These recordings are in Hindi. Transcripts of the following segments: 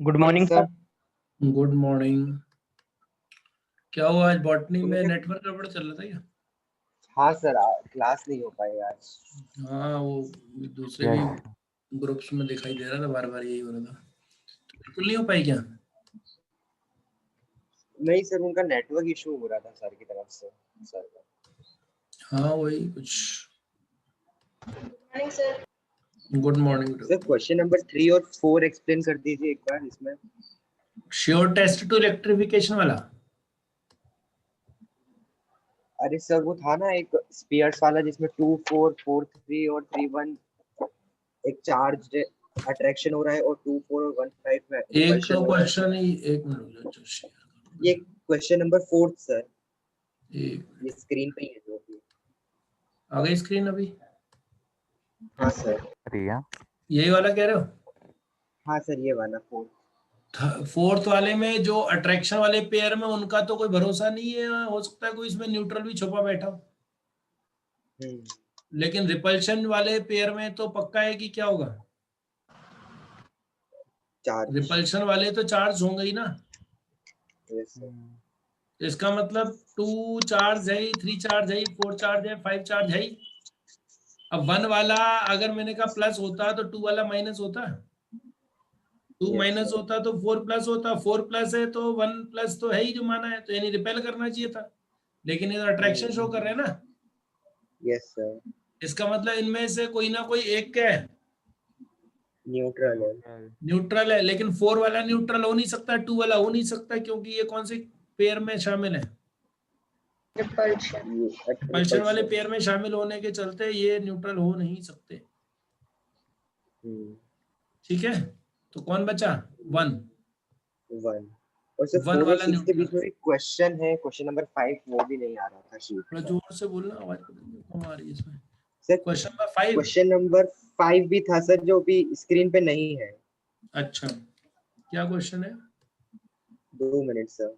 Good morning sir. Good morning. क्या हुआ आज बॉटनी में नेटवर्क गड़बड़ चल रहा था क्या? हाँ सर, क्लास नहीं हो पाई आज। हाँ, वो दूसरे भी ग्रुप्स में दिखाई दे रहा था, बार बार यही हो रहा था। तो बिल्कुल नहीं हो पाई क्या? नहीं सर, उनका नेटवर्क इशू हो रहा था सर की तरफ से सर। हाँ, वही कुछ। Morning sir. Good morning. Sir question number 3 और 4 एक्सप्लेन कर दीजिए एक बार इसमें। श्योर टेस्ट टू इलेक्ट्रिफिकेशन वाला। अरे सर, वो था ना एक स्पीयर्स वाला जिसमें 2 4 4 3 और 3 1 एक चार्ज अट्रैक्शन हो रहा है और 2 4 और 1 5 में एक रिपल्शन हो रहा है। क्वेश्चन ही, एक मिनट रुक जाओ, शेयर ये क्वेश्चन नंबर 4 सर, एक ये स्क्रीन पे ही है जो भी। आ गई स्क्रीन अभी? हाँ सर। यही वाला कह रहे हो? हाँ सर, ये वाला 4। फोर्थ वाले में जो अट्रैक्शन वाले पेयर में उनका तो कोई भरोसा नहीं है, हो सकता है कोई इसमें न्यूट्रल भी छुपा बैठा हो। लेकिन रिपल्शन वाले पेयर में तो पक्का है कि क्या होगा? चार्ज। रिपल्शन वाले तो चार्ज होंगे ही ना। Yes sir. इसका मतलब 2 चार्ज है, 3 चार्ज है, 4 चार्ज है, 5 चार्ज है। अब 1 वाला अगर मैंने कहा प्लस होता तो 2 वाला माइनस होता, 2 Yes, माइनस sir. होता तो 4 प्लस होता, 4 प्लस है तो 1 प्लस तो है ही जो माना है, तो यानी रिपेल करना चाहिए था। लेकिन ये अट्रैक्शन शो कर रहे हैं ना। Yes sir. इसका मतलब इनमें से कोई ना कोई एक क्या है? न्यूट्रल है। न्यूट्रल है। लेकिन 4 वाला न्यूट्रल हो नहीं सकता, 2 वाला हो नहीं सकता, क्योंकि ये कौन से पेयर में शामिल है? रिपल्शन वाले पेयर में शामिल होने के चलते ये न्यूट्रल हो नहीं सकते। ठीक है, तो कौन बचा? 1 और सर 1 4 और वाला 6 के बीच न्यूट्रल। में एक क्वेश्चन है, क्वेश्चन नंबर 5, वो भी नहीं आ रहा था शीट थोड़ा पर। जोर से बोलना, आवाज कम आ रही है इसमें। Sir question number 5। Question number 5 भी था सर, जो भी स्क्रीन पे नहीं है। अच्छा, क्या क्वेश्चन है? 2 मिनट सर।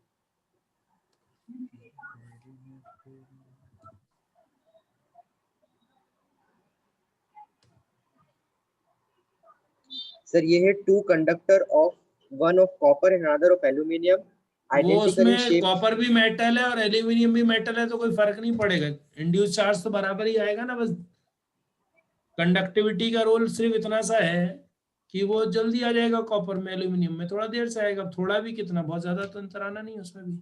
सर ये है 2 conductor of one of copper and another of aluminium वो आइडेंटिकल इन उसमें शेप। कॉपर भी मेटल है और एल्यूमिनियम भी मेटल है, तो कोई फर्क नहीं पड़ेगा। इंड्यूस चार्ज तो बराबर ही आएगा ना। बस कंडक्टिविटी का रोल सिर्फ इतना सा है कि वो जल्दी आ जाएगा, कॉपर में एल्यूमिनियम में थोड़ा देर से आएगा। थोड़ा भी कितना, बहुत ज्यादा तो अंतर आना नहीं उसमें भी।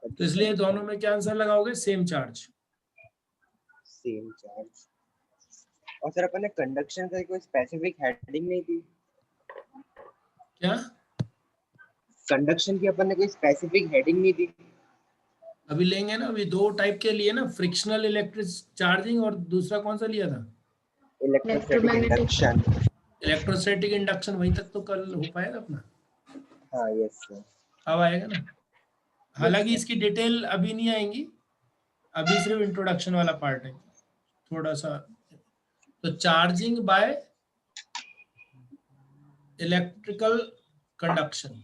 तो इसलिए दोनों में क्या आंसर लगाओगे? Same charge. Same charge. और सर अपन ने कंडक्शन का कोई स्पेसिफिक हेडिंग नहीं दी। क्या? कंडक्शन की अपन ने कोई स्पेसिफिक हेडिंग नहीं दी। अभी लेंगे ना, अभी 2 टाइप के लिए ना, फ्रिक्शनल इलेक्ट्रिक चार्जिंग और दूसरा कौन सा लिया था? Electrostatic induction. Electrostatic induction. वहीं तक तो कल हो पाएगा अपना। हाँ यस सर। अब आएगा ना। हालांकि इसकी डिटेल अभी नहीं आएंगी, अभी सिर्फ इंट्रोडक्शन वाला पार्ट है थोड़ा सा। तो चार्जिंग बाय इलेक्ट्रिकल कंडक्शन,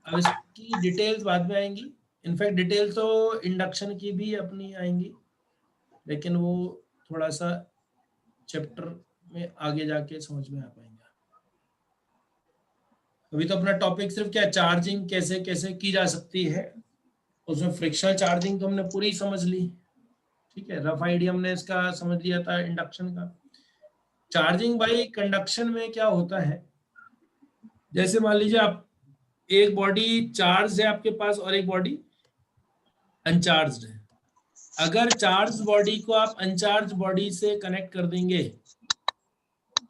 अब इसकी डिटेल्स बाद में आएंगी। इनफैक्ट डिटेल तो इंडक्शन की भी अपनी आएंगी, लेकिन वो थोड़ा सा चैप्टर में आगे जाके समझ में आ पाएंगे। अभी तो अपना टॉपिक सिर्फ क्या, चार्जिंग कैसे कैसे की जा सकती है। उसमें फ्रिक्शनल चार्जिंग तो हमने पूरी समझ ली, ठीक है। रफ आइडिया हमने इसका समझ लिया था इंडक्शन का। चार्जिंग बाय कंडक्शन में क्या होता है, जैसे मान लीजिए आप, एक बॉडी चार्ज है आपके पास और एक बॉडी अनचार्ज है। अगर चार्ज बॉडी को आप अनचार्ज बॉडी से कनेक्ट कर देंगे,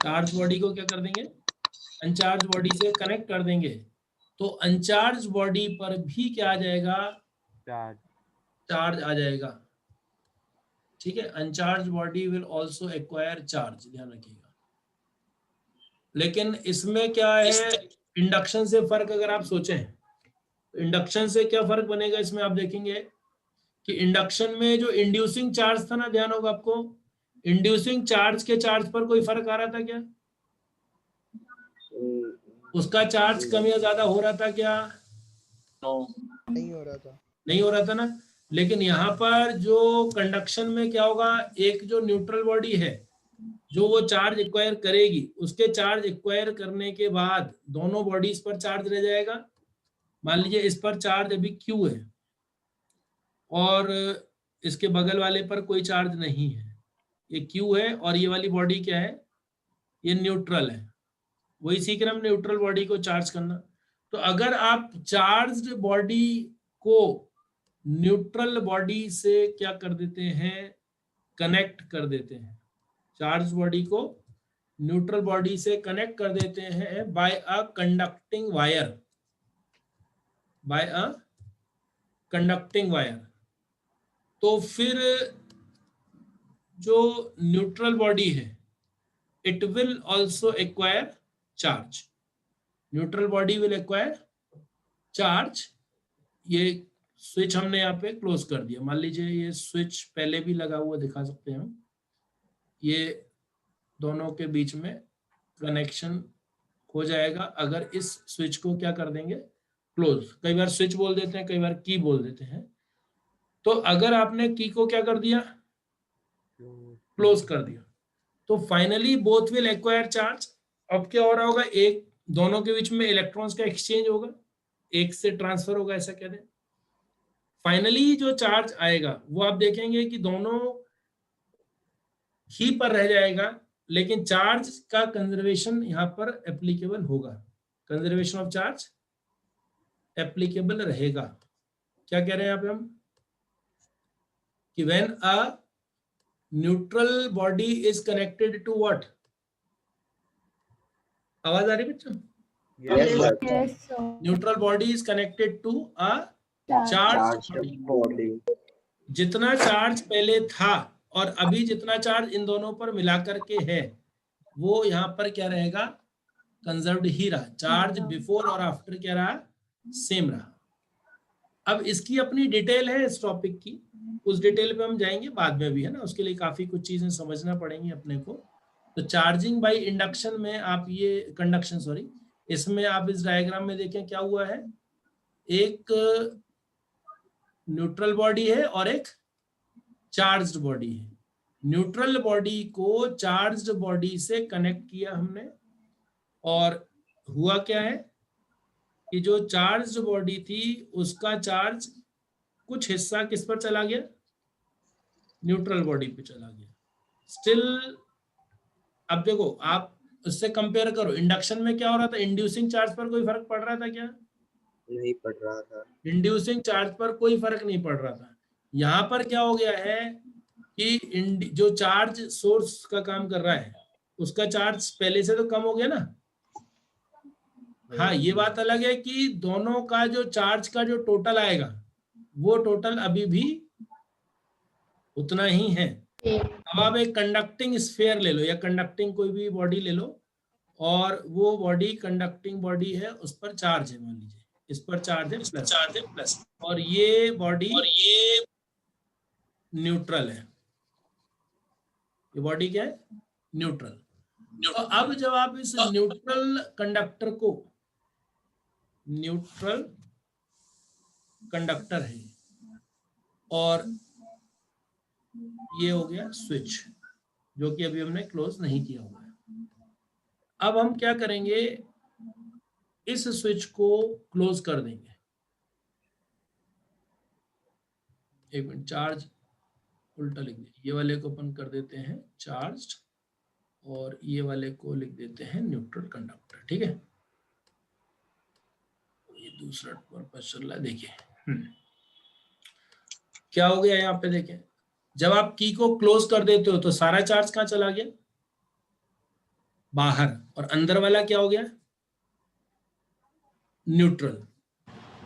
चार्ज बॉडी को क्या कर देंगे? अनचार्ज बॉडी से कनेक्ट कर देंगे, तो अनचार्ज बॉडी पर भी क्या आ जाएगा? चार्ज आ जाएगा। ठीक है, uncharged body will also acquire charge, ध्यान रखिएगा। लेकिन इसमें क्या है, इंडक्शन से फर्क अगर आप सोचें, इंडक्शन से क्या फर्क बनेगा इसमें, आप देखेंगे कि इंडक्शन में जो इंड्यूसिंग चार्ज था ना, ध्यान होगा आपको, इंड्यूसिंग चार्ज के चार्ज पर कोई फर्क आ रहा था क्या? उसका चार्ज कम या ज्यादा हो रहा था क्या? नहीं हो रहा था। नहीं हो रहा था ना। लेकिन यहाँ पर जो कंडक्शन में क्या होगा, एक जो न्यूट्रल बॉडी है, जो वो चार्ज एक्वायर करेगी उसके चार्ज एक्वायर करने के बाद दोनों बॉडीज पर चार्ज रह जाएगा। मान लीजिए इस पर चार्ज अभी Q है और इसके बगल वाले पर कोई चार्ज नहीं है, ये Q है और ये वाली बॉडी क्या है, ये न्यूट्रल है। वही सीख रहे हम न्यूट्रल बॉडी को चार्ज करना। तो अगर आप चार्ज्ड बॉडी को न्यूट्रल बॉडी से क्या कर देते हैं, कनेक्ट कर देते हैं, चार्ज बॉडी को न्यूट्रल बॉडी से कनेक्ट कर देते हैं by a conducting wire, by a conducting wire, तो फिर जो न्यूट्रल बॉडी है it will also acquire charge, neutral body will acquire charge. ये स्विच हमने यहाँ पे क्लोज कर दिया। मान लीजिए ये स्विच पहले भी लगा हुआ दिखा सकते हैं हम, ये दोनों के बीच में कनेक्शन हो जाएगा अगर इस स्विच को क्या कर देंगे, क्लोज। कई बार स्विच बोल देते हैं, कई बार की बोल देते हैं। तो अगर आपने की को क्या कर दिया, क्लोज कर दिया, तो finally both will acquire charge. अब क्या हो रहा होगा, एक दोनों के बीच में इलेक्ट्रॉन्स का एक्सचेंज होगा, एक से ट्रांसफर होगा, ऐसा कह दें। फाइनली जो चार्ज आएगा वो आप देखेंगे कि दोनों ही पर रह जाएगा, लेकिन चार्ज का कंजर्वेशन यहाँ पर एप्लीकेबल होगा, कंजर्वेशन ऑफ चार्ज एप्लीकेबल रहेगा। क्या कह रहे हैं यहाँ पे हम कि when a neutral body is connected to what, आवाज आ रही बच्चों? Neutral body is connected to a charge body. जितना चार्ज पहले था और अभी जितना चार्ज इन दोनों पर मिला करके है वो यहाँ पर क्या रहेगा, कंजर्व्ड ही रहा। चार्ज बिफोर और आफ्टर क्या रहा, सेम रहा। अब इसकी अपनी डिटेल है इस टॉपिक की, उस डिटेल पे हम जाएंगे बाद में भी, है ना। उसके लिए काफी कुछ चीजें समझना पड़ेंगी अपने को। तो चार्जिंग बाय इंडक्शन में आप ये कंडक्शन सॉरी, इसमें आप इस डायग्राम में देखें क्या हुआ है, एक न्यूट्रल बॉडी है और एक चार्ज्ड बॉडी है। न्यूट्रल बॉडी को चार्ज्ड बॉडी से कनेक्ट किया हमने और हुआ क्या है कि जो चार्ज्ड बॉडी थी उसका चार्ज कुछ हिस्सा किस पर चला गया, न्यूट्रल बॉडी पे चला गया। स्टिल अब देखो आप उससे कंपेयर करो, इंडक्शन में क्या हो रहा था, इंड्यूसिंग चार्ज पर कोई फर्क पड़ रहा था क्या? नहीं पड़ रहा था। इंड्यूसिंग चार्ज पर कोई फर्क नहीं पड़ रहा था। यहाँ पर क्या हो गया है कि जो चार्ज सोर्स का काम कर रहा है उसका चार्ज पहले से तो कम हो गया ना। हाँ, ये बात अलग है कि दोनों का जो चार्ज का जो टोटल आएगा वो टोटल अभी भी उतना ही है। अब आप एक कंडक्टिंग स्फीयर ले लो या कंडक्टिंग कोई भी बॉडी ले लो और वो बॉडी कंडक्टिंग बॉडी है, उस पर चार्ज है, मान लीजिए इस पर चार्ज है प्लस और ये बॉडी और ये न्यूट्रल है। ये बॉडी क्या है, न्यूट्रल। तो अब जब आप इस न्यूट्रल कंडक्टर को, न्यूट्रल कंडक्टर है और ये हो गया स्विच जो कि अभी हमने क्लोज नहीं किया हुआ है। अब हम क्या करेंगे, इस स्विच को क्लोज कर देंगे। एक मिनट, चार्ज उल्टा लिख दिया, ये वाले को अपन कर देते हैं चार्ज्ड और ये वाले को लिख देते हैं न्यूट्रल कंडक्टर। ठीक है, ये दूसरा पर्पस चल रहा है। देखिए क्या हो गया यहाँ पे, देखें जब आप की को क्लोज कर देते हो तो सारा चार्ज कहाँ चला गया, बाहर, और अंदर वाला क्या हो गया, न्यूट्रल।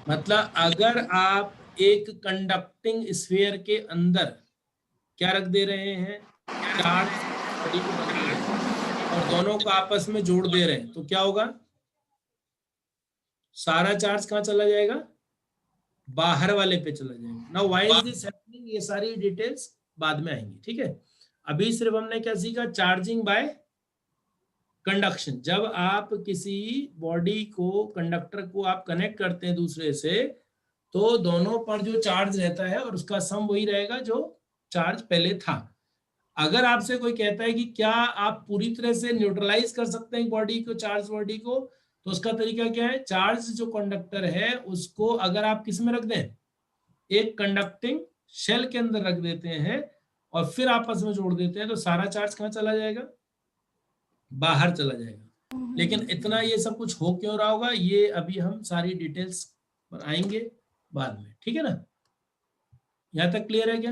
मतलब अगर आप एक कंडक्टिंग स्फीयर के अंदर क्या रख दे रहे हैं, चार्ज बॉडी को रख रहे हैं और दोनों को आपस में जोड़ दे रहे हैं, तो क्या होगा, सारा चार्ज कहाँ चला जाएगा, बाहर वाले पे चला जाएगा। Now why is this happening, ये सारी डिटेल्स बाद में आएंगी। ठीक है, अभी सिर्फ हमने क्या सीखा, चार्जिंग बाय कंडक्शन। जब आप किसी बॉडी को, कंडक्टर को आप कनेक्ट करते हैं दूसरे से, तो दोनों पर जो चार्ज रहता है और उसका सम वही रहेगा जो चार्ज पहले था। अगर आपसे कोई कहता है कि क्या आप पूरी तरह से न्यूट्रलाइज कर सकते हैं बॉडी को, चार्ज बॉडी को, तो उसका तरीका क्या है? चार्ज जो कंडक्टर है उसको अगर आप किस में रख दें, एक कंडक्टिंग शेल के अंदर रख देते हैं और फिर आपस में जोड़ देते हैं, तो सारा चार्ज कहाँ चला जाएगा? बाहर चला जाएगा। लेकिन इतना ये सब कुछ हो क्यों रहा होगा, ये अभी हम सारी डिटेल्स पर आएंगे बाद में, ठीक है ना? यहाँ तक क्लियर है क्या?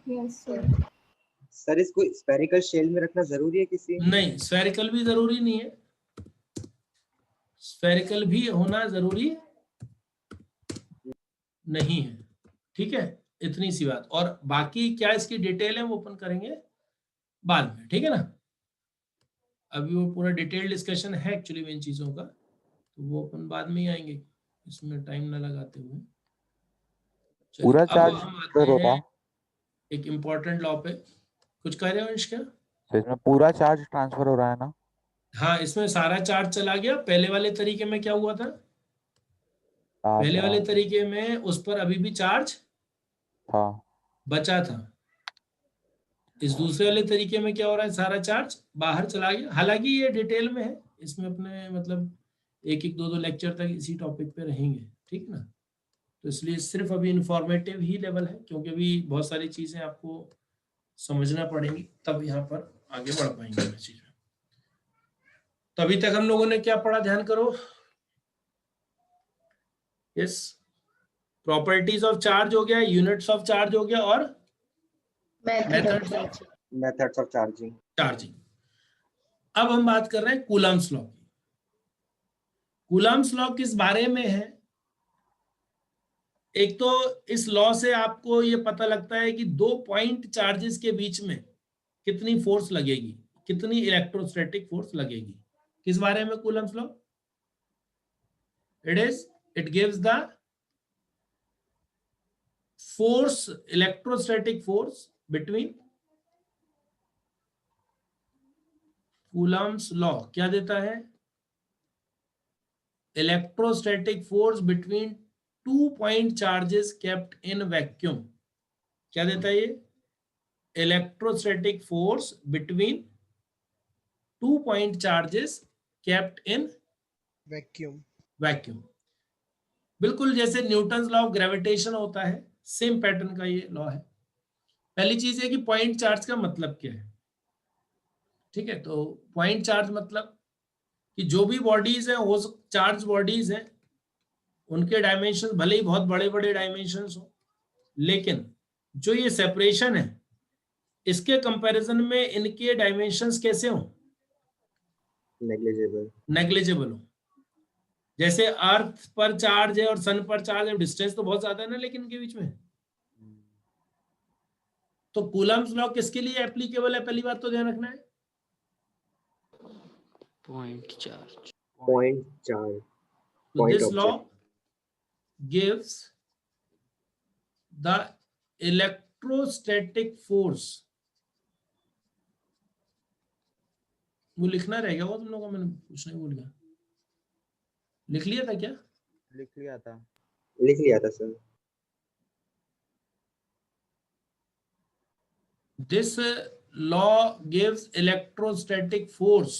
Yes sir. सर इसको स्फेरिकल शेल में रखना जरूरी है किसी? नहीं, स्फेरिकल भी जरूरी नहीं है, स्फेरिकल भी होना जरूरी नहीं है, ठीक है? इतनी सी बात। और बाकी क्या इसकी डिटेल है वो अपन करेंगे बाद में, ठीक है ना? अभी वो पूरा डिटेल डिस्कशन है एक्चुअली इन चीजों का, तो वो अपन बाद में ही आएंगे, इसमें टाइम ना लगाते हुए। चलिए, पूरा अब चार्ज हम आते ट्रांसफर हो रहा हैं है, एक इम्पोर्टेंट लॉ पे। कुछ कह रहे हो अंश क्या? तो इसमें पूरा चार्ज ट्रांसफर हो रहा है ना? हाँ, इसमें सारा चार्ज चला गया। पहले वाले तरीके में क्या हुआ था? पहले अच्छा, वाले तरीके में उस पर अभी भी चार्ज था। बचा था। इस दूसरे वाले तरीके में क्या हो रहा है? सारा चार्ज बाहर चला गया। हालांकि ये डिटेल में है, इसमें अपने मतलब एक एक दो दो लेक्चर तक इसी टॉपिक पे रहेंगे, ठीक है ना? तो इसलिए सिर्फ अभी इंफॉर्मेटिव ही लेवल है, क्योंकि अभी बहुत सारी चीजें आपको समझना पड़ेंगी, तब यहाँ पर आगे बढ़ पाएंगे इस चीज में। तो अभी तक हम लोगों ने क्या पढ़ा, ध्यान करो। यस, प्रॉपर्टीज ऑफ चार्ज हो गया, यूनिट्स ऑफ चार्ज हो गया, और methods of methods of charging. Charging. अब हम बात कर रहे हैं कूलम्स लॉ की। कूलम्स लॉ किस बारे में है? एक तो इस लॉ से आपको ये पता लगता है कि दो पॉइंट चार्जेस के बीच में कितनी फोर्स लगेगी, कितनी इलेक्ट्रोस्टैटिक फोर्स लगेगी। किस बारे में Coulomb's law? It gives the force, electrostatic force between, Coulomb's law क्या देता है? Electrostatic force between 2 point charges kept in vacuum. क्या देता है ये? Electrostatic force between 2 point charges kept in vacuum. बिल्कुल जैसे न्यूटन्स लॉ ऑफ ग्रेविटेशन होता है, सेम पैटर्न का ये लॉ है। पहली चीज है कि पॉइंट चार्ज का मतलब क्या है, ठीक है? तो पॉइंट चार्ज मतलब कि जो भी बॉडीज है, वो चार्ज बॉडीज है, उनके डायमेंशन भले ही बहुत बड़े बड़े डायमेंशंस हो, लेकिन जो ये सेपरेशन है, इसके कंपैरिजन में इनके डायमेंशंस कैसे हो? नेग्लिजिबल हो। जैसे अर्थ पर चार्ज है और सन पर चार्ज है, डिस्टेंस तो बहुत ज्यादा है ना लेकिन इनके बीच में। तो कूलम्स लॉ किसके लिए एप्लीकेबल है, पहली बात तो ध्यान रखना है। Point charge. So this law gives the electrostatic force। वो लिखना रहेगा, वो तुम लोगों को मैंने पूछना ही भूल गया। लिख लिया था क्या? लिख लिया था sir. This law gives electrostatic force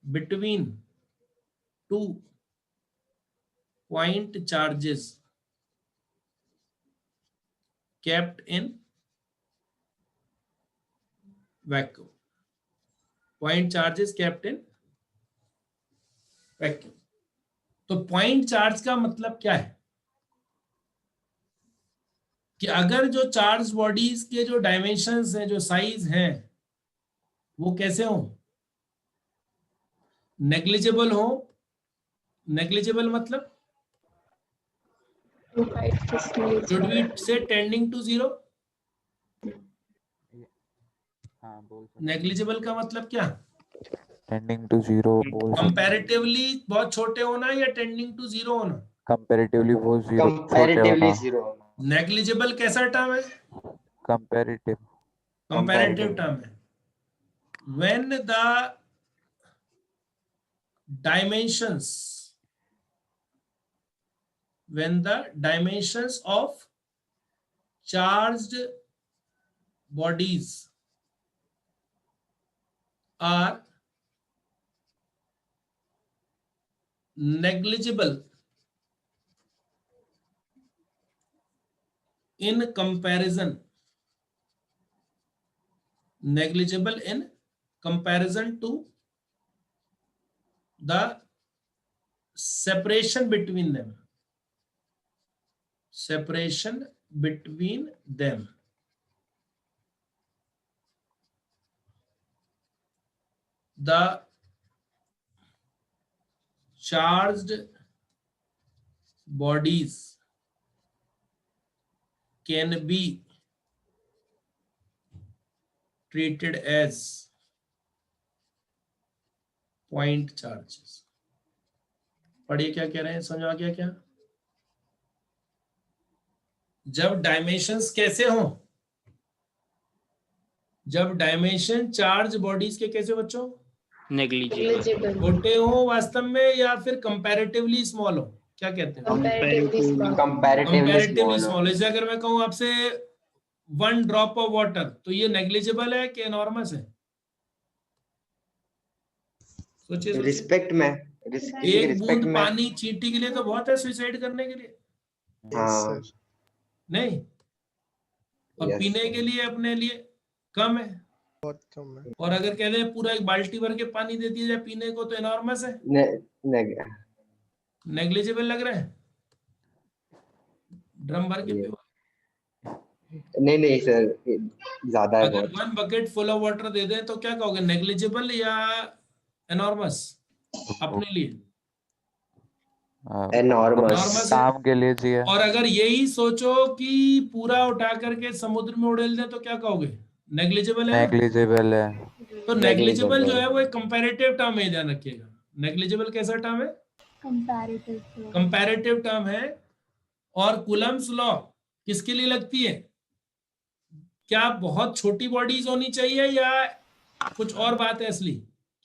between 2 point charges kept in vacuum। Point charges kept in vacuum। तो पॉइंट चार्ज का मतलब क्या है? कि अगर जो चार्ज बॉडीज के जो डायमेंशंस हैं, जो साइज हैं, वो कैसे हो? नेग्लिजिबल हो। नेग्लिजिबल मतलब should we say tending to zero? हाँ, बोल सकते। नेग्लिजिबल का मतलब क्या? टेंडिंग टू जीरो बोल सकते। कंपैरेटिवली बहुत छोटे होना या टेंडिंग टू जीरो होना? कंपैरेटिवली बहुत जीरो, छोटे होना। नेग्लिजिबल कैसा टर्म है? कंपैरेटिव टर्म है। When the dimensions of charged bodies are negligible in comparison to the separation between them. The charged bodies can be treated as point charges. पढ़िए क्या कह रहे हैं, समझ आ गया क्या? जब डायमेंशंस कैसे हो, जब डायमेंशन चार्ज बॉडीज के कैसे बच्चों, नेग्लिजिबल, छोटे हो वास्तव में या फिर कंपैरेटिवली स्मॉल हो, क्या कहते हैं? Comparatively small. जैसे अगर मैं कहूं आपसे 1 ड्रॉप ऑफ वाटर, तो ये नेग्लिजिबल है कि एनॉर्मस है? सोचिए रिस्पेक्ट में, एक बूंद पानी चींटी के लिए तो बहुत है सुसाइड करने के लिए, हाँ नहीं? और पीने के लिए अपने लिए कम है, बहुत कम है। और अगर कह दें पूरा एक बाल्टी भर के पानी दे दिया जाए पीने को, तो एनॉर्मस है, नेग्लिजिबल लग रहा है? ड्रम भर के पीओ, नहीं सर, ज्यादा है अगर बहुत। 1 बकेट फुल ऑफ वाटर दे दें तो क्या कहोगे, नेग्लिजिबल या एनॉर्मस अपने लिए? एनॉर्मस काम के लिए चाहिए। और अगर यही सोचो कि पूरा उठा करके समुद्र में उड़ेल दें तो क्या कहोगे, नेग्लिजिबल है? नेग्लिजिबल है। तो नेग्लिजिबल जो है वो एक कंपैरेटिव टर्म है, ध्यान रखिएगा। नेग्लिजिबल कैसा टर्म है? कंपैरेटिव टर्म है। और कूलम्स लॉ किसके लिए लगती है? क्या बहुत छोटी बॉडीज होनी चाहिए या कुछ और बात है असली?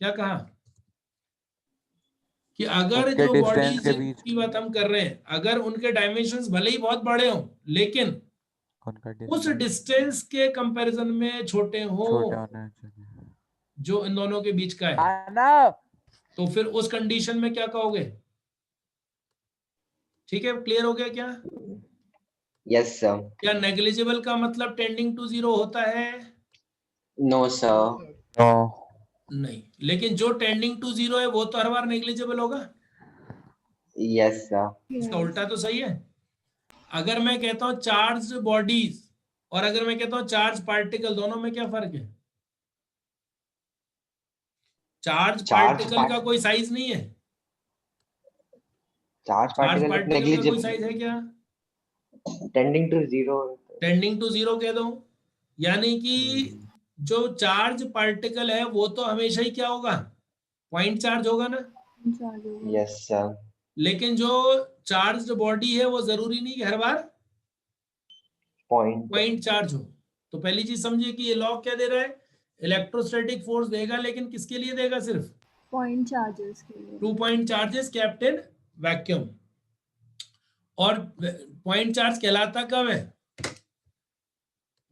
क्या कहा कि अगर जो बॉडीज की बात हम कर रहे हैं, अगर उनके डायमेंशंस भले ही बहुत बड़े हों, लेकिन उस डिस्टेंस के कंपैरिजन में छोटे हो जो इन दोनों के बीच का है, तो फिर उस कंडीशन में क्या कहोगे? ठीक है, क्लियर हो गया क्या? Yes sir. क्या नेग्लिजिबल का मतलब टेंडिंग टू 0 होता है? No sir. नो नहीं, लेकिन जो टेंडिंग टू 0 है वो तो हर बार नेग्लिजिबल होगा। Yes sir. इसका उल्टा तो सही है। अगर मैं कहता हूं चार्ज बॉडीज और अगर मैं कहता हूं चार्ज पार्टिकल, दोनों में क्या फर्क है? चार्ज पार्टिकल का कोई साइज नहीं है। चार्ज पार्टिकल पार्टिकल का कोई साइज है क्या? Tending to 0। टेंडिंग टू 0 कह दो, यानी कि जो चार्ज पार्टिकल है वो तो हमेशा ही क्या होगा, पॉइंट चार्ज होगा ना। Yes sir. लेकिन जो चार्ज बॉडी है वो जरूरी नहीं कि हर बार पॉइंट चार्ज हो। तो पहली चीज समझिए कि ये लॉ क्या दे रहा है, इलेक्ट्रोस्टैटिक फोर्स देगा, लेकिन किसके लिए देगा? सिर्फ पॉइंट चार्जेस के लिए। 2 point charges kept in vacuum. और पॉइंट चार्ज कहलाता कब है?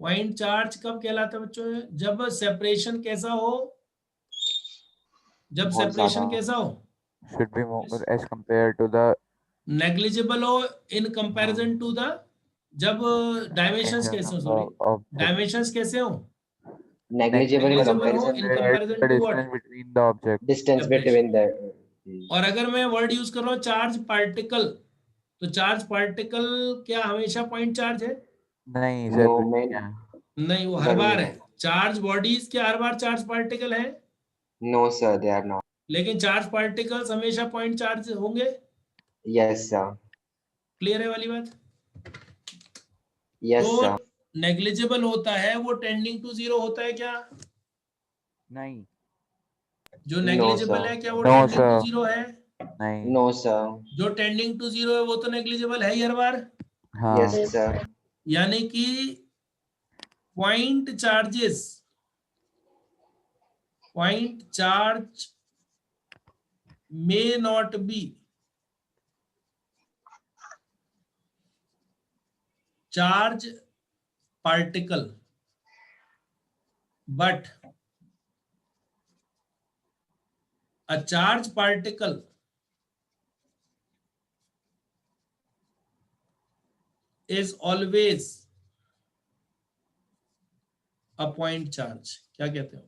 पॉइंट चार्ज कब कहलाता है बच्चों? जब सेपरेशन कैसा हो, जब सेपरेशन कैसा हो, should be more as compared to the negligible हो इन कंपैरिजन टू द, जब डायमेंशंस कैसे हो, सॉरी डायमेंशंस कैसे हो, negligible in comparison to what, between the object, distance between the. और अगर मैं वर्ड यूज कर रहा हूं चार्ज पार्टिकल, तो चार्ज पार्टिकल क्या हमेशा पॉइंट चार्ज है? नहीं नहीं, वो हर बार है। चार्ज बॉडीज क्या हर बार चार्ज पार्टिकल है? No sir, they are not. लेकिन चार्ज पार्टिकल्स हमेशा पॉइंट चार्ज होंगे। Yes sir. क्लियर है वाली बात? यस तो सर। नेग्लिजिबल होता है वो टेंडिंग टू 0 होता है क्या? नहीं, जो नेग्लिजिबल है क्या वो No, टेंडिंग टू sir. 0 है? नहीं, नो सर। जो टेंडिंग टू 0 है वो तो नेग्लिजिबल है ही हर बार। हाँ, यस सर। यानी कि point charge may not be charge particle but a charge particle is always a point charge. क्या कहते हो?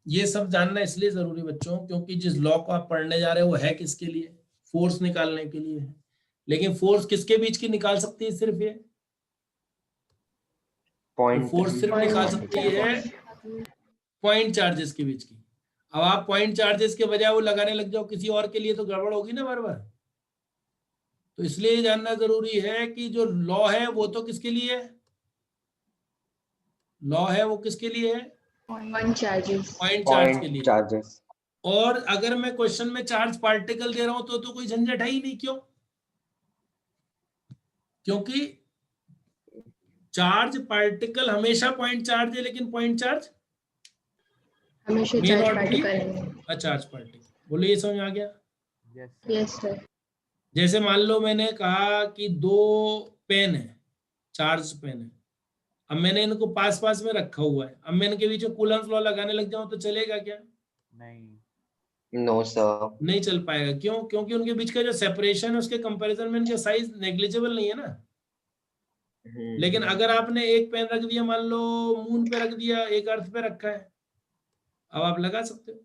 ये सब जानना इसलिए जरूरी बच्चों क्योंकि जिस लॉ को आप पढ़ने जा रहे हो वो है किसके लिए? फोर्स निकालने के लिए है। लेकिन फोर्स किसके बीच की निकाल सकती है? सिर्फ ये पॉइंट फोर्स सिर्फ निकाल सकती है पॉइंट चार्जेस के बीच की। अब आप पॉइंट चार्जेस के बजाय वो लगाने लग जाओ किसी और के लिए तो गड़बड़ होगी ना बार बार। तो इसलिए ये जानना जरूरी है कि जो लॉ है वो तो किसके लिए है? लॉ है वो किसके लिए है? Point charges. पॉइंट चार्ज के लिए। चार्जेस। और अगर मैं क्वेश्चन में चार्ज पार्टिकल दे रहा हूं तो कोई झंझट है ही नहीं। क्यों? क्योंकि चार्ज पार्टिकल हमेशा पॉइंट चार्ज है, लेकिन पॉइंट चार्ज हमेशा may charge not be particle है। a charge particle. बोलो ये समझ आ गया? Yes sir. जैसे मान लो मैंने कहा कि 2 पेन है, चार्ज पेन है। अब मैंने इनको पास पास में रखा हुआ है। अब मैं इनके बीच में कूलम्स लॉ लगाने लग जाऊं तो चलेगा क्या? नहीं। No sir. नहीं चल पाएगा। क्यों? क्योंकि उनके बीच का जो सेपरेशन है उसके कंपैरिजन में इनका साइज नेग्लिजिबल नहीं है ना। लेकिन अगर आपने एक पेन रख दिया, मान लो मून पे रख दिया, एक अर्थ पे रखा है, अब आप लगा सकते हो।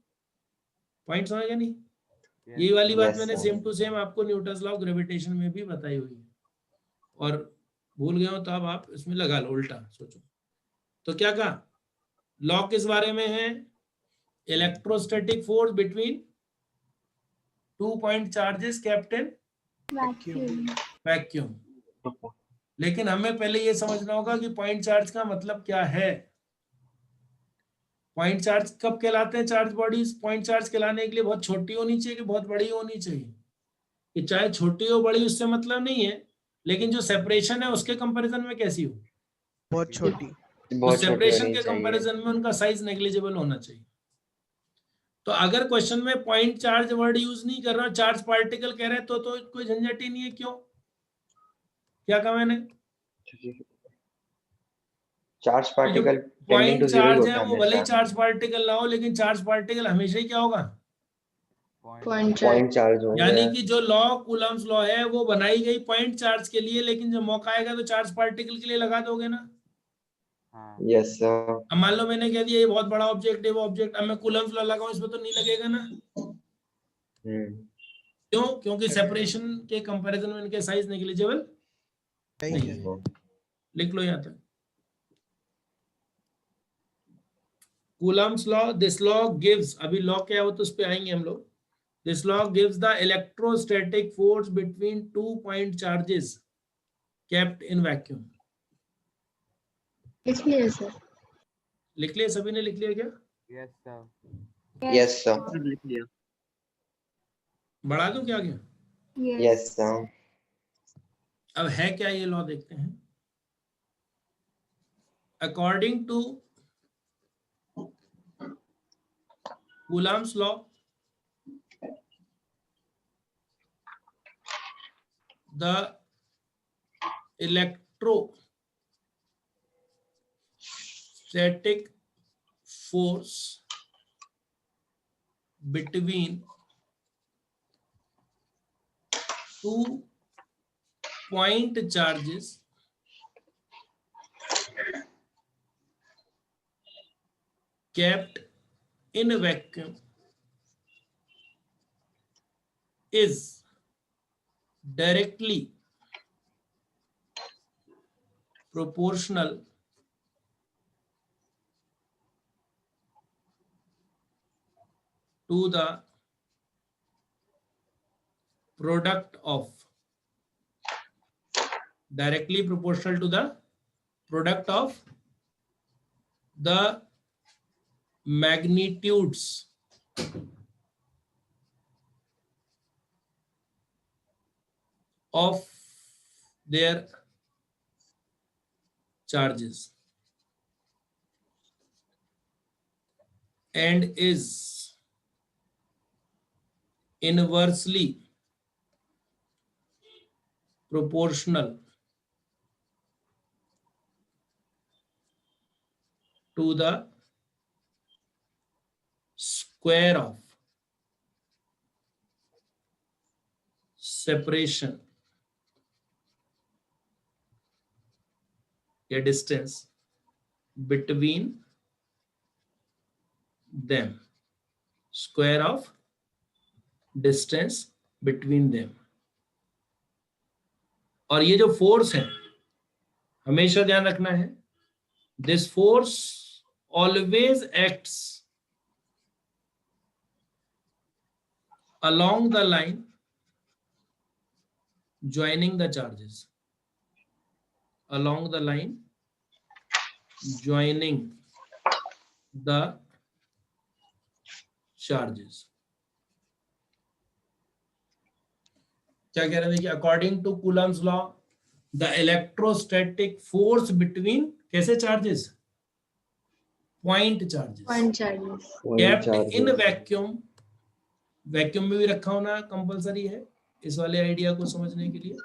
पॉइंट समझ गए नहीं? ये वाली बात Yes, मैंने sir. सेम टू सेम आपको न्यूटन्स लॉ ऑफ ग्रेविटेशन में भी बताई हुई है। और भूल गए हो तो अब आप इसमें लगा लो, उल्टा सोचो। तो क्या कहा? लॉ किस बारे में है? Electrostatic force between 2 point charges kept in vacuum. Vacuum. लेकिन हमें पहले ये समझना होगा कि पॉइंट चार्ज का मतलब क्या है। पॉइंट चार्ज कब कहलाते हैं चार्ज बॉडीज? पॉइंट चार्ज कहलाने के लिए बहुत छोटी होनी चाहिए कि बहुत बड़ी होनी चाहिए? कि चाहे छोटी हो बड़ी उससे मतलब नहीं है, लेकिन जो सेपरेशन है उसके कंपैरिजन में कैसी हो? बहुत छोटी। तो बहुत छोटी सेपरेशन होनी के चाहिए। कंपैरिजन में उनका साइज नेग्लिजिबल होना चाहिए। तो अगर क्वेश्चन में पॉइंट चार्ज वर्ड यूज नहीं कर रहा, चार्ज पार्टिकल कह रहे हैं तो कोई झंझट ही नहीं है। क्यों? क्या कहा मैंने? चार्ज कि जो particle tending point to zero ही चार्ज होता है है वो भले ही हमेशा। चार्ज पार्टिकल ना हो, लेकिन चार्ज पार्टिकल हमेशा ही क्या होगा? Point charge. पॉइंट चार्ज होंगे। यानी कि जो लॉ कूलम्स लॉ है वो बनाई गई पॉइंट चार्ज के लिए, लेकिन जब मौका आएगा तो चार्ज पार्टिकल के लिए लगा दोगे ना। Yes sir. अब मान लो मैंने कह दिया ये बहुत बड़ा ऑब्जेक्ट है वो ऑब्जेक्ट, अब मैं कूलम्स लॉ लगाऊं इसमें तो नहीं लगेगा ना। क्यों? क्योंकि सेपरेशन के कंपैरिजन में इनके साइज नेग्लिजिबल नहीं है। लिख लो यहां तक। Coulomb's law, this law gives, अभी लॉ क्या है वो तो उस पे आएंगे हम लोग। This law gives the electrostatic force between 2 point charges kept in vacuum. लिख लिया सर। लिख लिया? सभी ने लिख लिया क्या? Yes sir. लिख लिया। बढ़ा दूं क्या आगे? Yes sir. अब है क्या ये लॉ देखते हैं। According to Coulomb's law, the electrostatic force between 2 point charges kept in a vacuum is directly proportional to the product of directly proportional to the product of the magnitudes of their charges and is inversely proportional to the square of separation या distance between them, square of distance between them। और ये जो फोर्स है हमेशा ध्यान रखना है, this force always acts along the line joining the charges, along the line joining the charges। क्या कह रहे थे कि according to Coulomb's law the electrostatic force between कैसे charges, point charges, Point charges. Kept in vacuum, vacuum में भी रखा होना कंपलसरी है इस वाले आइडिया को समझने के लिए,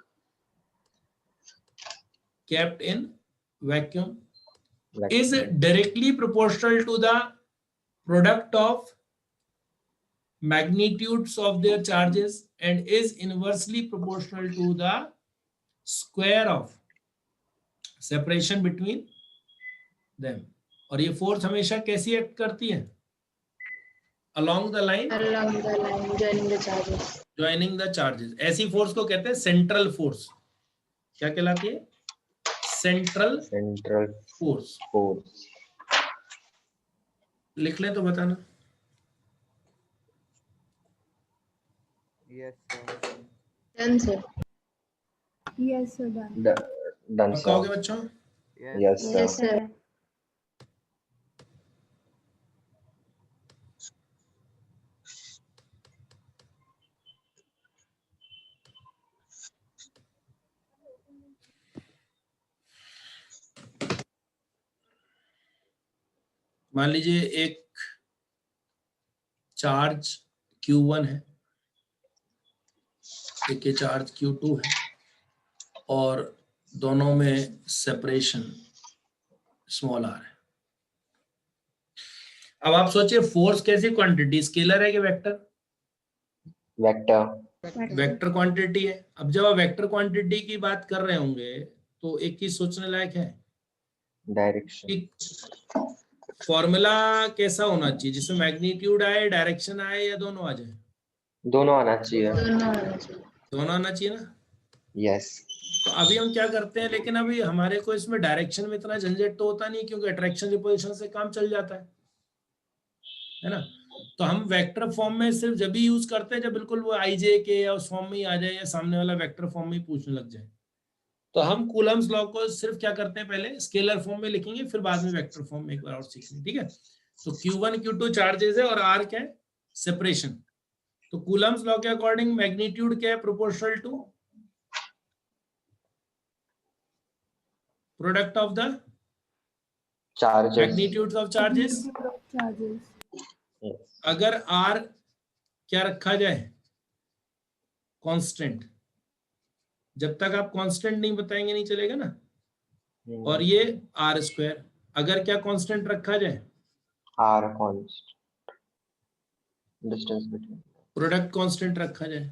kept in vacuum is directly proportional to the product of magnitudes of their charges and is inversely proportional to the square of separation between them। और ये फोर्स हमेशा कैसी एक्ट करती है, along the line Along the line joining the charges. joining the charges। ऐसी फोर्स को कहते हैं सेंट्रल फोर्स। क्या कहलाती है, सेंट्रल फोर्स। लिख लें तो बताना। Yes sir. Done, sir. Yes, sir. Done. Done पक्का हो गया बच्चों? Yes sir. Yes, sir. मान लीजिए एक चार्ज Q1 है, एक ये चार्ज Q2 है और दोनों में सेपरेशन स्मॉल r है। अब आप सोचिए फोर्स कैसी क्वांटिटी, स्केलर है कि वेक्टर, वेक्टर क्वांटिटी है। अब जब आप वेक्टर क्वांटिटी की बात कर रहे होंगे तो एक चीज सोचने लायक है, डायरेक्शन, फॉर्मूला कैसा होना चाहिए जिसमें मैग्नीट्यूड आए, डायरेक्शन आए, या दोनों आ जाए? दोनों आना चाहिए। दोनों आना चाहिए ना। यस। तो अभी हम क्या करते हैं, लेकिन अभी हमारे को इसमें डायरेक्शन में इतना झंझट तो होता नहीं क्योंकि अट्रैक्शन रिपल्शन से काम चल जाता है ना। तो हम वेक्टर फॉर्म में सिर्फ जब भी यूज करते हैं जब बिल्कुल वो आईजे के या उस फॉर्म में ही आ जाए या सामने वाला वेक्टर फॉर्म में ही पूछने लग जाए। तो हम कूलम्स लॉ को सिर्फ क्या करते हैं, पहले स्केलर फॉर्म में लिखेंगे, फिर बाद में वेक्टर फॉर्म में एक बार और सीखेंगे, ठीक है। तो Q1 Q2 चार्जेस है और R क्या है, सेपरेशन। तो कूलम्स लॉ के अकॉर्डिंग मैग्नीट्यूड क्या है, proportional to product of the charges, magnitudes of charges. अगर R क्या रखा जाए, कांस्टेंट, जब तक आप कांस्टेंट नहीं बताएंगे नहीं चलेगा ना। और ये R स्क्वायर, अगर क्या कांस्टेंट रखा जाए, R constant, distance between, product constant रखा जाए,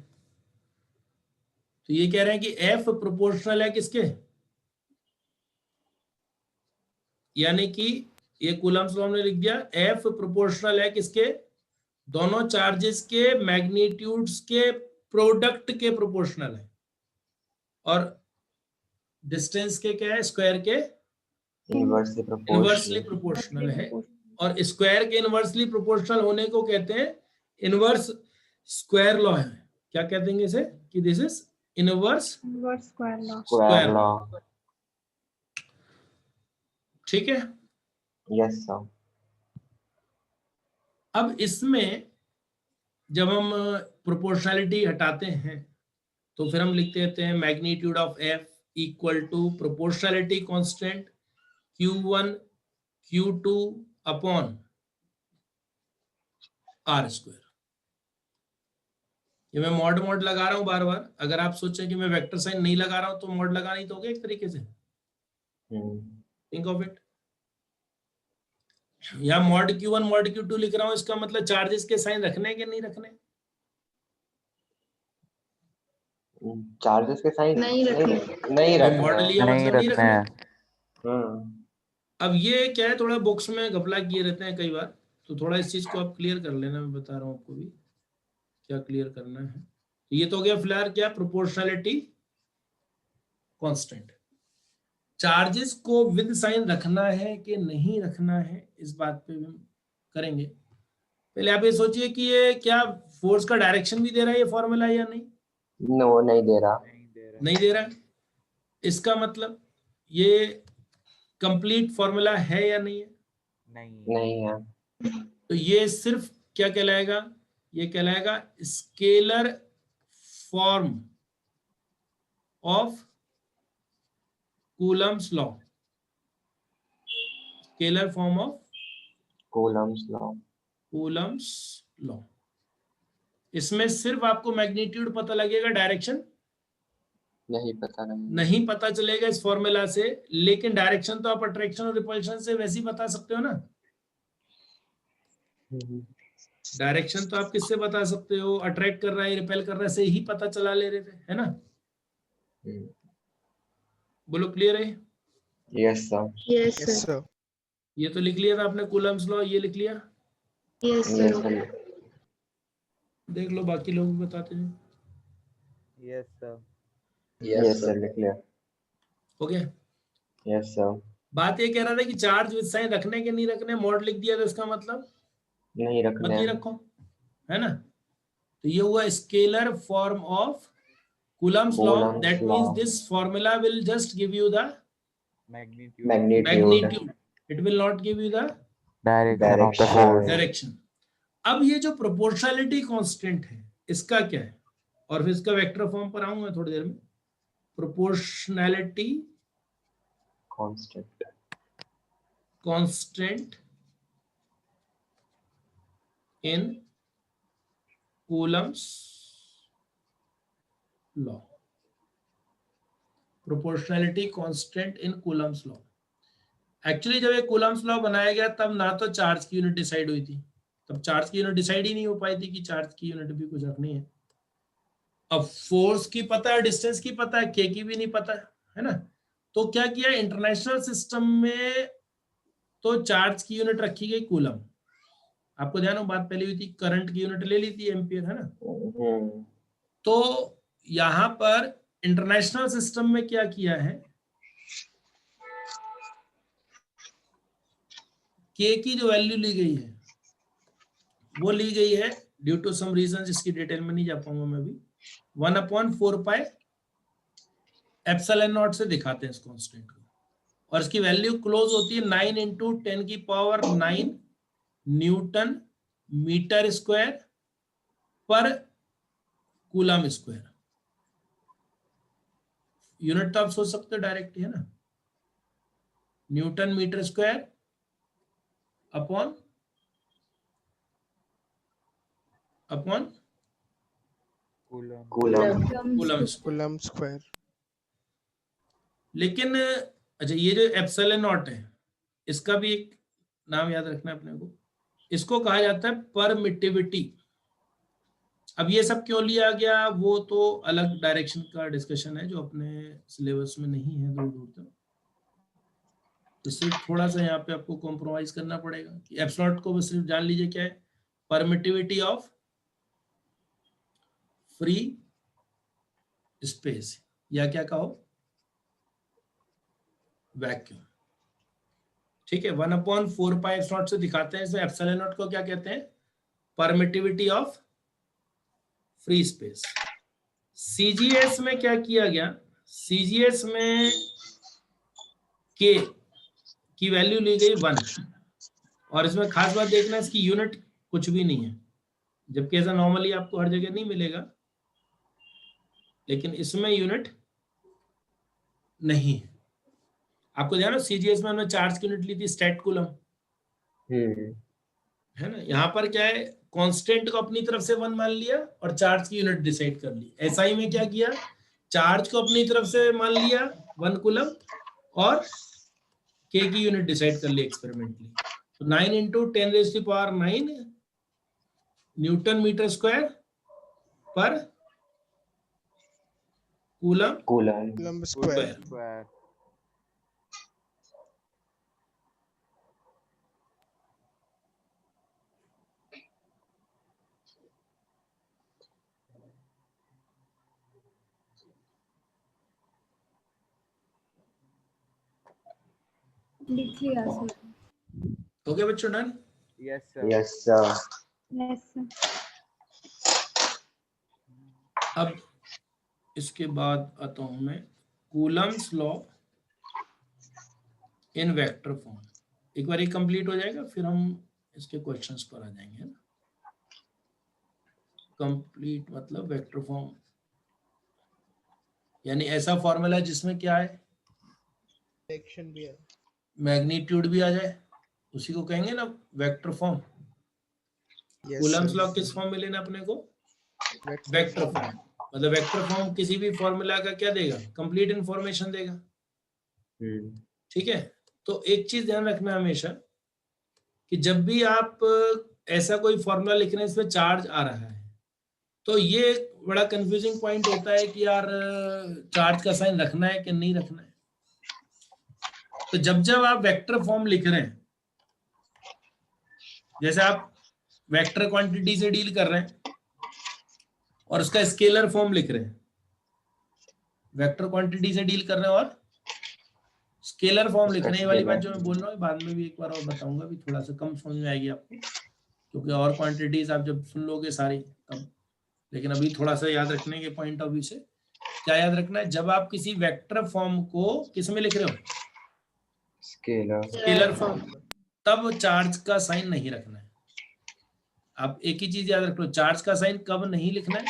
तो ये कह रहे हैं कि F प्रोपोर्शनल है किसके, यानी कि ये कूलम्स लॉ ने लिख दिया, F प्रोपोर्शनल है किसके, दोनों चार्जेस के मैग्नीट्यूड्स के प्रोडक्ट के प्रोपोर्शनल है। और डिस्टेंस के क्या है, स्क्वायर के इनवर्सली प्रोपोर्शनल है। और स्क्वायर के इनवर्सली प्रोपोर्शनल होने को कहते हैं इनवर्स स्क्वायर लॉ है। क्या कहते हैं इसे, कि this is inverse square law, ठीक है। Yes sir. अब इसमें जब हम प्रोपोर्शनलिटी हटाते हैं तो फिर हम लिख देते हैं magnitude of F equal to proportionality constant Q1 Q2 upon R square. ये मैं मॉड लगा रहा हूँ बार बार, अगर आप सोचें कि मैं वेक्टर साइन नहीं लगा रहा हूँ तो मॉड लगाना ही तो होगा एक तरीके से, थिंक ऑफ इट। या मॉड Q1 मॉड Q2 लिख रहा हूँ, इसका मतलब चार्जेस के साइन रखने के नहीं रखने? चार्जेस के साइन नहीं रखने। नहीं तो रखना मॉड है। लिया नहीं मतलब नहीं रखना रखने। है। अब ये क्या है, थोड़ा बुक्स में घपला किए रहते हैं कई बार, तो थोड़ा इस चीज को आप क्लियर कर लेना, मैं बता रहा हूँ आपको भी क्या क्लियर करना है। तो ये तो हो गया फिलहाल क्या, प्रोपोर्शनैलिटी कांस्टेंट। चार्जेस को विद साइन रखना है कि नहीं रखना है, इस बात पे हम करेंगे। पहले आप ये सोचिए कि ये क्या फोर्स का डायरेक्शन भी दे रहा है ये फॉर्मूला या नहीं? नो, नहीं दे रहा। नहीं दे रहा है। इसका मतलब ये कंप्लीट फॉर्मूला है या नहीं है? नहीं है। तो ये सिर्फ क्या कहलाएगा, ये कहलाएगा scalar form of Coulomb's law. Scalar form of Coulomb's law. Coulomb's law. इसमें सिर्फ आपको मैग्नीट्यूड पता लगेगा, डायरेक्शन नहीं पता चलेगा इस फॉर्मूला से, लेकिन डायरेक्शन तो आप अट्रैक्शन और रिपल्शन से वैसे ही बता सकते हो ना। डायरेक्शन तो आप किससे बता सकते हो, अट्रैक्ट कर रहा है रिपेल कर रहा है से ही पता चला ले रहे थे, है ना? बोलो क्लियर है? Yes sir. Yes yes sir. Sir. ये तो लिख लिया था आपने कूलम्स लॉ, ये लिख लिया? Yes yes sir. सर। देख लो बाकी लोग भी बताते हैं। Yes sir. यस सर, लिख लिया। हो गया? Yes sir. बात ये कह रहा था कि चार्ज विद साइन रखने के नहीं रखने, मॉड लिख दिया तो इसका मतलब नहीं मत रखना ही है। रखो, है ना? तो ये हुआ scalar form of Coulomb's law. Coulomb's That law. means this formula will just give you the magnitude magnitude. It will not give you the direction of the Direction. Force. direction. अब ये जो प्रोपोर्शनैलिटी कांस्टेंट है इसका क्या है, और फिर इसका वेक्टर फॉर्म पर आऊंगा थोड़ी देर में। Proportionality constant in Coulomb's law. Proportionality constant in Coulomb's law. Actually जब ये कूलम्स लॉ बनाया गया तब ना तो चार्ज की यूनिट डिसाइड हुई थी, तब चार्ज की यूनिट डिसाइड ही नहीं हो पाई थी कि चार्ज की यूनिट भी कुछ रखनी है। अब फोर्स की पता है, डिस्टेंस की पता है, के की भी नहीं पता है ना? तो क्या किया, इंटरनेशनल सिस्टम में तो चार्ज की यूनिट रखी गई कूलम। आपको ध्यान हो, बात पहले हुई थी, करंट की यूनिट ले ली थी एम्पियर, है ना? तो यहां पर इंटरनेशनल सिस्टम में क्या किया है, के की जो वैल्यू ली गई है वो ली गई है ड्यू टू सम रीजन, जिसकी डिटेल में नहीं जा पाऊंगा मैं भी, 1/4 पाई एप्सिलॉन नॉट से दिखाते हैं इस कांस्टेंट को, और इसकी वैल्यू क्लोज होती है 9 × 10⁹ न्यूटन मीटर स्क्वायर पर कूलम स्क्वायर। यूनिट तो आप सोच सकते हो डायरेक्ट, है ना? Newton metre square upon coulomb square. Coulomb square. लेकिन अच्छा, ये जो एप्सिलॉन नॉट है इसका भी एक नाम याद रखना है अपने को, इसको कहा जाता है परमिटिविटी। अब ये सब क्यों लिया गया वो तो अलग डायरेक्शन का डिस्कशन है जो अपने सिलेबस में नहीं है दूर दूर तक, तो सिर्फ थोड़ा सा यहाँ पे आपको कॉम्प्रोमाइज करना पड़ेगा कि एप्सिलॉन को बस सिर्फ जान लीजिए क्या है, परमिटिविटी ऑफ फ्री स्पेस, या क्या कहो वैक्यूम। ठीक है, 1/4 पाई एप्सिलॉन से दिखाते हैं, इसमें एप्सिलॉन नॉट को क्या कहते हैं, permittivity of free space. CGS में क्या किया गया, सीजीएस में के की वैल्यू ली गई 1, और इसमें खास बात देखना इसकी यूनिट कुछ भी नहीं है, जबकि ऐसा नॉर्मली आपको हर जगह नहीं मिलेगा, लेकिन इसमें यूनिट नहीं है। आपको ध्यान हो सीजीएस में हमने चार्ज की यूनिट ली थी स्टैट कूलम, है ना? यहाँ पर क्या है, कांस्टेंट को अपनी तरफ से 1 मान लिया और चार्ज की यूनिट डिसाइड कर ली। एसआई में क्या किया, चार्ज को अपनी तरफ से मान लिया 1 कूलम और के की यूनिट डिसाइड कर ली एक्सपेरिमेंटली। तो 9 × 10⁹ न्यूटन मीटर स्क्वायर पर कूलम कूलम स्क्वायर। लिख लिया सर। हो गया बच्चों, done? Yes sir. Yes sir. अब इसके बाद आता हूं मैं Coulomb's law in vector form. एक बार ये कंप्लीट हो जाएगा फिर हम इसके क्वेश्चंस पर आ जाएंगे, है ना। कंप्लीट मतलब वेक्टर फॉर्म यानी ऐसा फॉर्मूला जिसमें क्या है, डायरेक्शन भी है, मैग्नीट्यूड भी आ जाए, उसी को कहेंगे ना वेक्टर फॉर्म। कूलम्स लॉ किस फॉर्म में लेना अपने को, वेक्टर फॉर्म। मतलब वेक्टर फॉर्म किसी भी फॉर्मूला का क्या देगा, कंप्लीट इंफॉर्मेशन देगा। ठीक है, तो एक चीज ध्यान रखना हमेशा कि जब भी आप ऐसा कोई फॉर्मूला लिख रहे हैं इसमें चार्ज आ रहा है तो ये बड़ा कंफ्यूजिंग पॉइंट होता है कि यार चार्ज का साइन रखना है कि नहीं रखना है। तो जब जब आप वेक्टर फॉर्म लिख रहे हैं, जैसे आप वेक्टर क्वांटिटी से डील कर रहे हैं और उसका स्केलर फॉर्म लिख रहे हैं, वेक्टर क्वांटिटी से डील कर रहे हैं और स्केलर फॉर्म लिख रहे हैं, वाली बात जो मैं बोल रहा हूँ बाद में भी एक बार और बताऊंगा, भी थोड़ा सा कम समझ में आएगी आपको, क्योंकि और क्वांटिटीज आप जब सुन लोगे सारी तब। लेकिन अभी थोड़ा सा याद रखने के पॉइंट ऑफ व्यू से क्या याद रखना है, जब आप किसी वेक्टर फॉर्म को किस में लिख रहे हो, स्केलर फॉर्म, तब चार्ज का साइन नहीं रखना है। आप एक ही चीज याद रख लो, चार्ज का साइन कब नहीं लिखना है,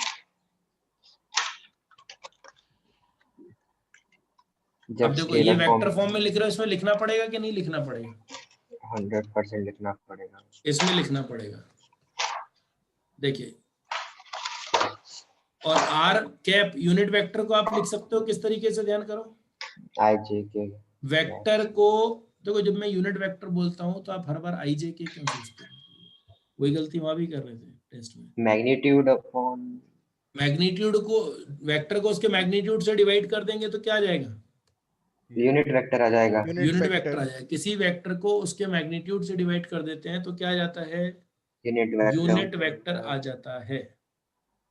अब देखो ये वेक्टर फॉर्म में लिख रहे हो, इसमें लिखना पड़ेगा कि नहीं लिखना पड़ेगा, 100% लिखना पड़ेगा, इसमें लिखना पड़ेगा। देखिए, और आर कैप यूनिट वेक्टर को आप लिख सकते हो किस तरीके से, ध्यान करो, आई जे के वेक्टर को देखो, जब मैं यूनिट वेक्टर बोलता हूं तो आप हर बार आई जे के क्यों सोचते हो, वही गलती वहां भी कर रहे थे टेस्ट में। मैग्नीट्यूड अपॉन मैग्नीट्यूड को, वेक्टर को उसके मैग्नीट्यूड से डिवाइड कर देंगे तो क्या आ जाएगा, यूनिट वेक्टर आ जाएगा, यूनिट वेक्टर आ जाएगा। किसी वेक्टर को उसके मैग्नीट्यूड से डिवाइड कर देते हैं तो क्या आ जाता है, यूनिट वेक्टर आ जाता है।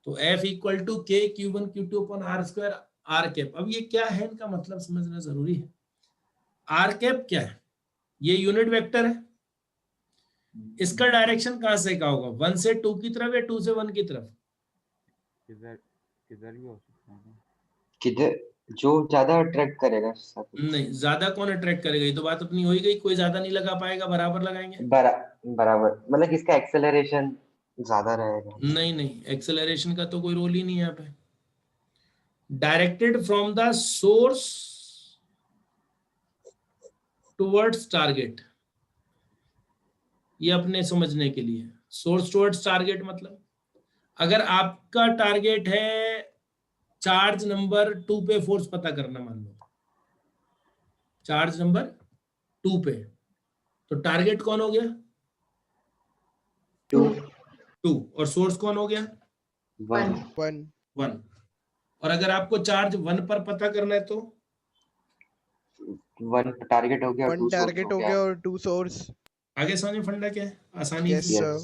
तो F = K Q1 Q2 upon R square R cap. अब ये क्या है, इनका मतलब समझना जरूरी है। R कैप क्या है, ये यूनिट वेक्टर है, इसका डायरेक्शन कहां से का होगा, 1 से 2 की तरफ या 2 से 1 की तरफ, किधर भी हो सकता है, किधर जो ज्यादा अट्रैक्ट करेगा नहीं, ज्यादा कौन अट्रैक्ट करेगा, ये तो बात अपनी हो ही गई, कोई ज्यादा नहीं लगा पाएगा, बराबर लगाएंगे। बराबर, मतलब किसका एक्सेलरेशन ज्यादा रहेगा। नहीं, एक्सेलरेशन का तो कोई रोल ही नहीं है यहाँ पे। Directed from the source towards target, ये अपने समझने के लिए, सोर्स टुवर्ड्स टारगेट मतलब अगर आपका टारगेट है चार्ज नंबर 2 पे फोर्स पता करना, मान लो चार्ज नंबर 2 पे, तो टारगेट कौन हो गया, 2 और सोर्स कौन हो गया, 1। और अगर आपको चार्ज 1 पर पता करना है तो 1 टारगेट हो गया, 1 टारगेट हो गया और 2 सोर्स। आगे समझ फंडा क्या है, आसानी yes, से sir.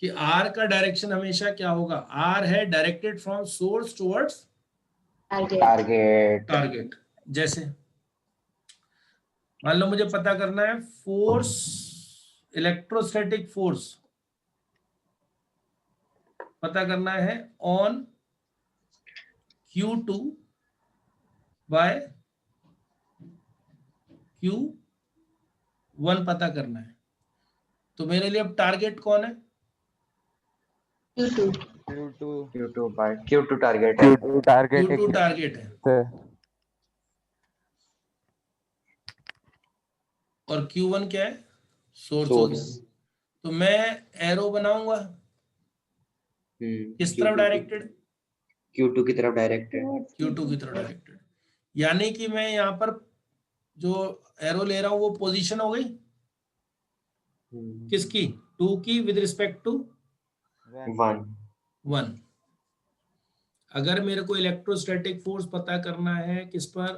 कि R का डायरेक्शन हमेशा क्या होगा, R है directed from source towards target. जैसे मान लो मुझे पता करना है फोर्स, इलेक्ट्रोस्टैटिक फोर्स पता करना है ऑन Q2 बाय Q1 पता करना है, तो मेरे लिए अब टारगेट कौन है, Q2 बाय Q2 टारगेट है, Q2 टारगेट है और Q1 क्या है, सोर्स हो गया। तो मैं एरो बनाऊंगा किस तरफ डायरेक्टेड? Q2 की तरफ डायरेक्टेड। Q2 की तरफ डायरेक्टेड, यानी कि मैं यहाँ पर जो एरो ले रहा हूँ वो पोजीशन हो गई किसकी? 2 की विद रिस्पेक्ट टू 1। अगर मेरे को इलेक्ट्रोस्टैटिक फोर्स पता करना है किस पर?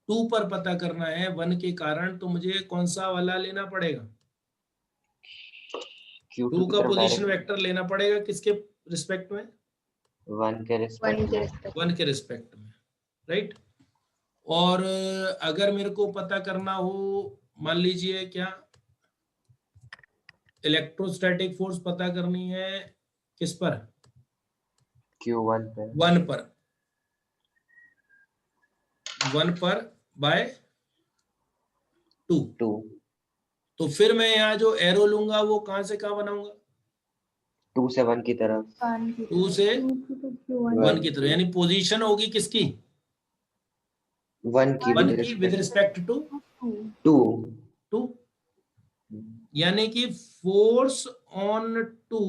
2 पर पता करना है 1 के कारण, तो मुझे कौन सा वाला लेना पड़ेगा? Q2 2 की का तरफ पोजीशन डायरेक्ट वेक्टर लेना पड़ेगा किसके रिस्पेक्ट में? 1 के रिस्पेक्ट में। 1 के रिस्पेक्ट में, राइट। और अगर मेरे को पता करना हो, मान लीजिए क्या, इलेक्ट्रोस्टैटिक फोर्स पता करनी है किस पर? Q1 पे। 1 पर, 1 पर बाय 2। तो फिर मैं यहाँ जो एरो लूंगा वो कहां से कहां बनाऊंगा? 2 से 1 की तरफ। 2 से 1 की तरफ, यानी पोजीशन होगी किसकी? 1 की 1 की विद रिस्पेक्ट टू 2, यानी कि फोर्स ऑन 2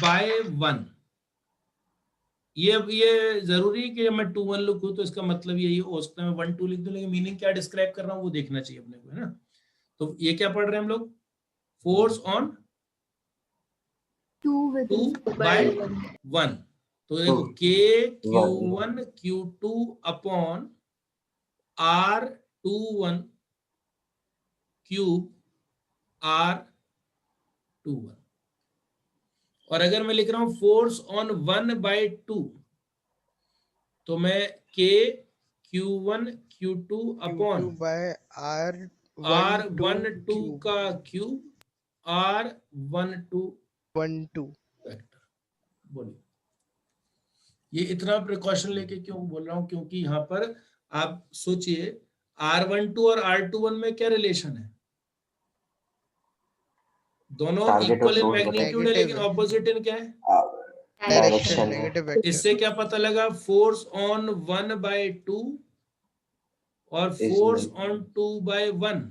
बाय 1। ये जरूरी है कि मैं 2 1 लिखूं, तो इसका मतलब यही हो सकता है मैं 1 2 लिख दूं, लेकिन मीनिंग क्या डिस्क्राइब कर रहा हूं वो देखना चाहिए अपने को, है ना। तो ये क्या पढ़ रहे हैं हम लोग? Force on 2 by 1। तो देखो K Q1 Q2 upon R21 cube R21। और अगर मैं लिख रहा हूं फोर्स ऑन 1 बाय 2, तो मैं K Q1 Q2 upon Q2 by R12 का क्यूब R12 R12 वेक्टर। बोलिए, ये इतना प्रिकॉशन लेके क्यों बोल रहा हूं? क्योंकि यहाँ पर आप सोचिए R12 और R21 में क्या रिलेशन है? दोनों Target और इक्वल इन source मैग्नीट्यूड है, Negative लेकिन है। ऑपोजिट इन क्या है? डायरेक्शन है। Negative vector. इससे क्या पता लगा? फोर्स ऑन 1 बाय 2 और फोर्स ऑन 2 बाय 1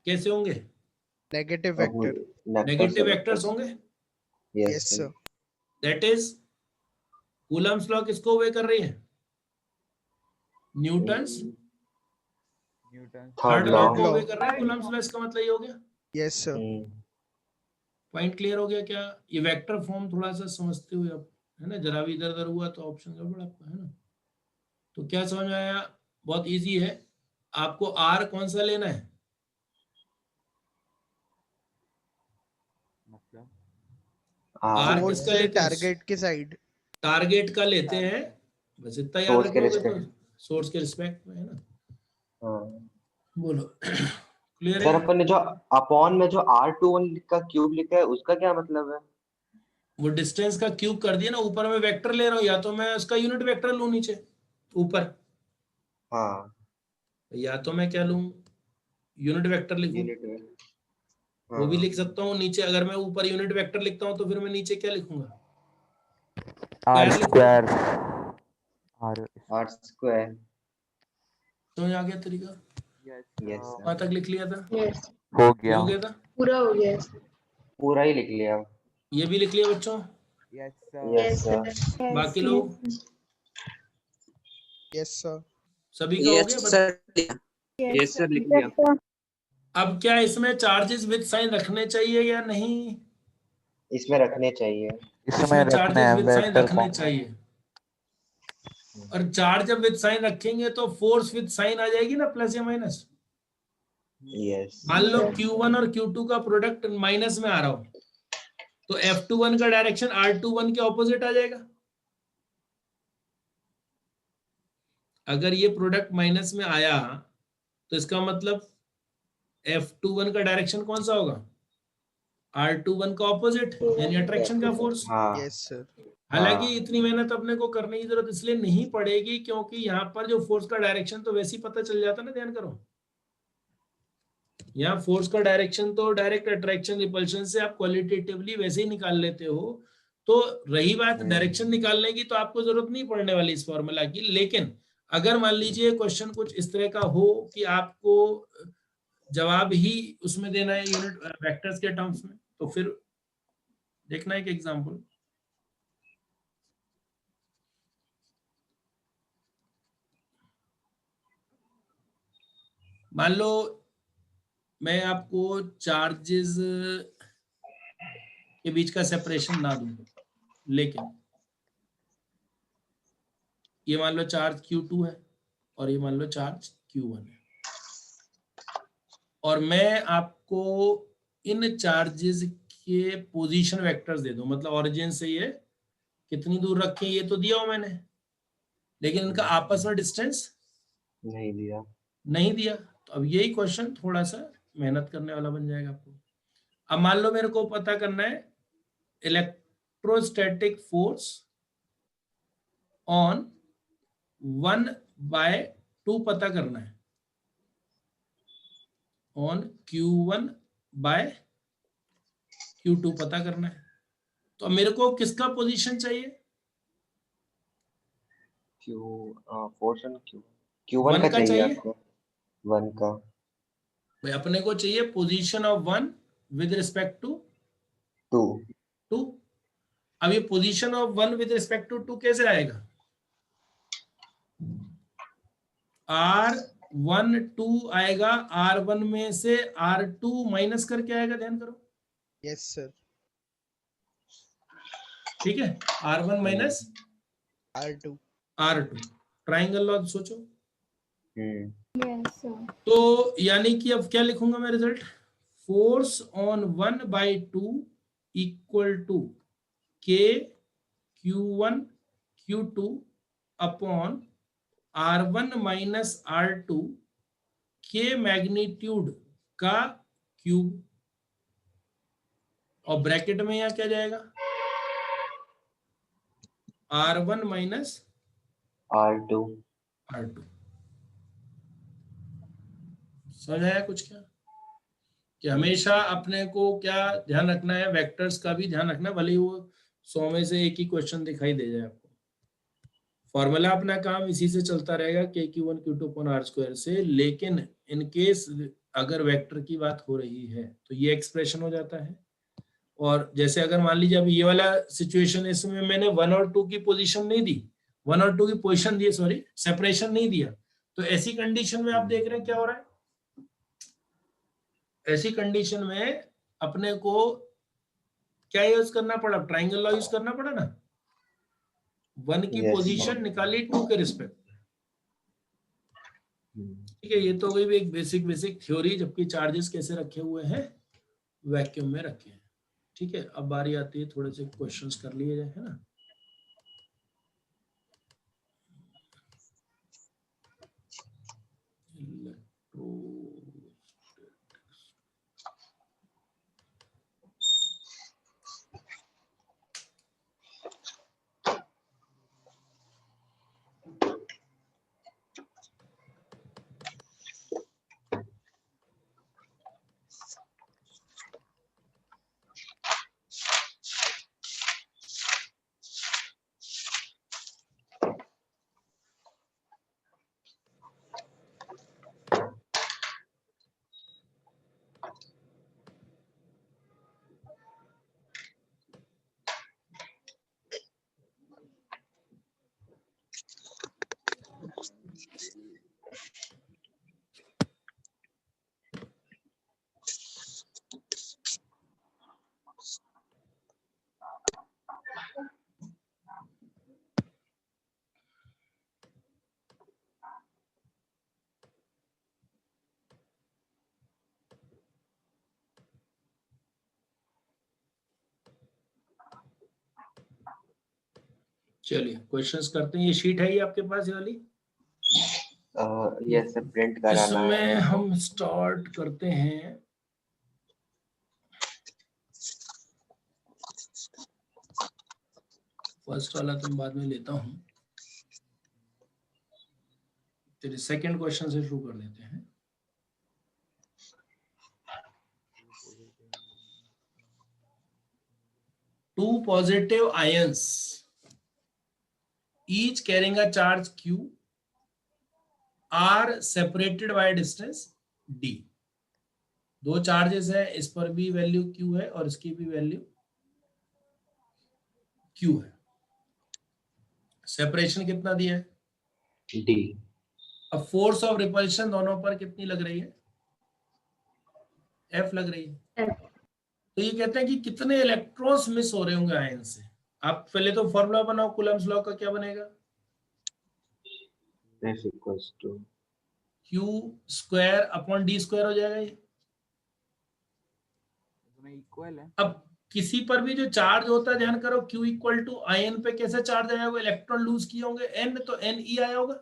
कैसे होंगे? Negative vector. नेगेटिव वेक्टर्स होंगे। Yes sir. That is Coulomb's law किसको वे कर रही है? न्यूटन्स थर्ड लॉ Third को law। वे कर रहा है कूलम्स लॉ। इसका मतलब ये हो गया। Yes sir. पॉइंट क्लियर हो गया क्या? ये वेक्टर फॉर्म थोड़ा सा समझते हुए आप, है ना, जरा भी इधर उधर हुआ तो ऑप्शन गड़बड़ आपका, है ना। तो क्या समझ में आया? बहुत इजी है। आपको आर कौन सा लेना है? आर फोर्स किसका से लेते हैं? टारगेट के साइड। टारगेट का लेते हैं, बस इतना याद Source के रखोगे तो respect। सोर्स के रिस्पेक्ट में, है ना। हाँ। बोलो क्लियर सर है? अपन ने जो अपॉन में जो R21 का क्यूब लिखा है उसका क्या मतलब है? वो डिस्टेंस का क्यूब कर दिया ना। ऊपर मैं वेक्टर ले रहा हूँ, या तो मैं उसका यूनिट वेक्टर लूँ नीचे ऊपर, हाँ या तो मैं क्या लूँ, यूनिट वेक्टर लिखूं। यूनिट में। वो भी हाँ। लिख सकता हूँ नीचे। अगर मैं ऊपर यूनिट वेक्टर लिखता हूँ तो फिर मैं नीचे क्या लिखूंगा? R लिखूंगा। square R square. समझ आ गया तरीका? यस कहाँ तक लिख लिया था? यस हो ये गया। हो गया था? पूरा हो गया पूरा ही लिख लिया। ये भी लिख लिया बच्चों? Yes yes sir. सर। बाकी लोग यस सर। सभी का हो गया? यस सर लिख लिया। अब क्या इसमें चार्जेस विद साइन रखने चाहिए या नहीं? इसमें रखने चाहिए। इसमें रखना चार्जेस है विद साइन वेक्टर रखने फॉर्म। चाहिए। और चार्ज जब विद साइन रखेंगे तो फोर्स विद साइन आ जाएगी ना, प्लस या माइनस। यस। मान लो Q1 और Q2 का प्रोडक्ट माइनस में आ रहा हो, तो F21 का डायरेक्शन R21 के ऑपोजिट आ जाएगा। अगर ये प्रोडक्ट माइनस में आया तो इसका मतलब F21 का डायरेक्शन कौन सा होगा? R21 का ऑपोजिट, यानी अट्रैक्शन का फोर्स। हाँ। Yes sir. हालांकि हाँ। इतनी मेहनत अपने को करने की जरूरत इसलिए नहीं पड़ेगी क्योंकि यहाँ पर जो फोर्स का डायरेक्शन तो वैसे ही पता चल जाता ना। ध्यान करो, यहाँ फोर्स का डायरेक्शन तो डायरेक्ट अट्रैक्शन रिपल्शन से आप क्वालिटेटिवली वैसे ही निकाल लेते हो। तो रही बात डायरेक्शन निकालने की, तो आपको जरूरत नहीं पड़ने वाली इस फॉर्मूला की। लेकिन अगर मान लीजिए क्वेश्चन कुछ इस तरह का हो कि आपको जवाब ही उसमें देना है यूनिट वेक्टर्स के टर्म्स में, तो फिर देखना एक एग्जांपल। मान लो मैं आपको चार्जेस के बीच का सेपरेशन ना दूं, लेकिन ये मान लो चार्ज Q2 है और ये मान लो चार्ज Q1 है, और मैं आपको इन चार्जेस के पोजीशन वेक्टर्स दे दूं, मतलब ओरिजिन से ये कितनी दूर रखे ये तो दिया हो मैंने, लेकिन इनका आपस में डिस्टेंस नहीं दिया। नहीं दिया। तो अब यही क्वेश्चन थोड़ा सा मेहनत करने वाला बन जाएगा आपको। अब मान लो मेरे को पता करना है इलेक्ट्रोस्टैटिक फोर्स ऑन 1/2 पता करना है, ऑन Q1/Q2 पता करना है। तो मेरे को किसका पोजीशन चाहिए? फोर्स ऑन Q1 का चाहिए आपको, 1 का। भाई अपने को चाहिए position of 1 with respect to 2। अब ये position of 1 with respect to 2 कैसे आएगा? R12 आएगा, R1 में से R2 माइनस करके आएगा, ध्यान करो। Yes sir. ठीक है, R1 minus R2। Triangle law सोचो। Yes sir. तो यानी कि अब क्या लिखूंगा मैं result? Force on 1/2 equal to K Q1 Q2 upon R1 minus R2 के मैग्नीट्यूड का क्यूब, और ब्रैकेट में यहां क्या जाएगा? R1 minus R2। समझ आया कुछ? क्या कि हमेशा अपने को क्या ध्यान रखना है? वेक्टर्स का भी ध्यान रखना, भले ही वो 100 में से एक ही क्वेश्चन दिखाई दे जाए आपको। फॉर्मूला अपना काम इसी से चलता रहेगा, KQ1 Q2 अपॉन R² से, लेकिन इन केस अगर वेक्टर की बात हो रही है तो ये एक्सप्रेशन हो जाता है। और जैसे अगर मान लीजिए अभी ये वाला सिचुएशन, इसमें मैंने 1 और 2 की पोजीशन नहीं दी, 1 और 2 की पोजीशन दी, सॉरी सेपरेशन नहीं दिया, तो ऐसी कंडीशन में आप देख रहे हैं क्या हो रहा है? ऐसी कंडीशन में अपने को क्या यूज करना पड़ा? ट्राइंगल लॉ यूज करना पड़ा ना। 1 की पोजीशन निकाली 2 के रिस्पेक्ट। ठीक है, ये तो वही एक बेसिक थ्योरी, जबकि चार्जेस कैसे रखे हुए हैं? वैक्यूम में रखे हैं। ठीक है, अब बारी आती है थोड़े से क्वेश्चंस कर लिए जाए, है ना। चलिए क्वेश्चंस करते हैं। ये शीट है ये आपके पास, ये वाली? यस सर, प्रिंट कराना है। इसमें हम स्टार्ट करते हैं। फर्स्ट वाला तुम बाद में लेता हूं, तेरे सेकंड क्वेश्चन से शुरू कर देते हैं। Two positive ions each carrying a charge Q are separated by distance D। दो चार्जेस है, इस पर भी वैल्यू Q है और इसकी भी वैल्यू Q है। सेपरेशन कितना दिया है? D. अब फोर्स ऑफ रिपल्शन दोनों पर कितनी लग रही है? F लग रही है। F. तो ये कहते हैं कि कितने इलेक्ट्रॉन्स मिस हो रहे होंगे आयन से। आप पहले तो फॉर्मूला बनाओ, कूलम्स लॉ का क्या बनेगा? F equals to Q square upon D square हो जाएगा ये। इक्वल है। अब किसी पर भी जो चार्ज होता है, ध्यान करो, Q इक्वल टू आयन पे कैसे चार्ज आया होगा? इलेक्ट्रॉन लूज किए होंगे N, तो Ne आया होगा।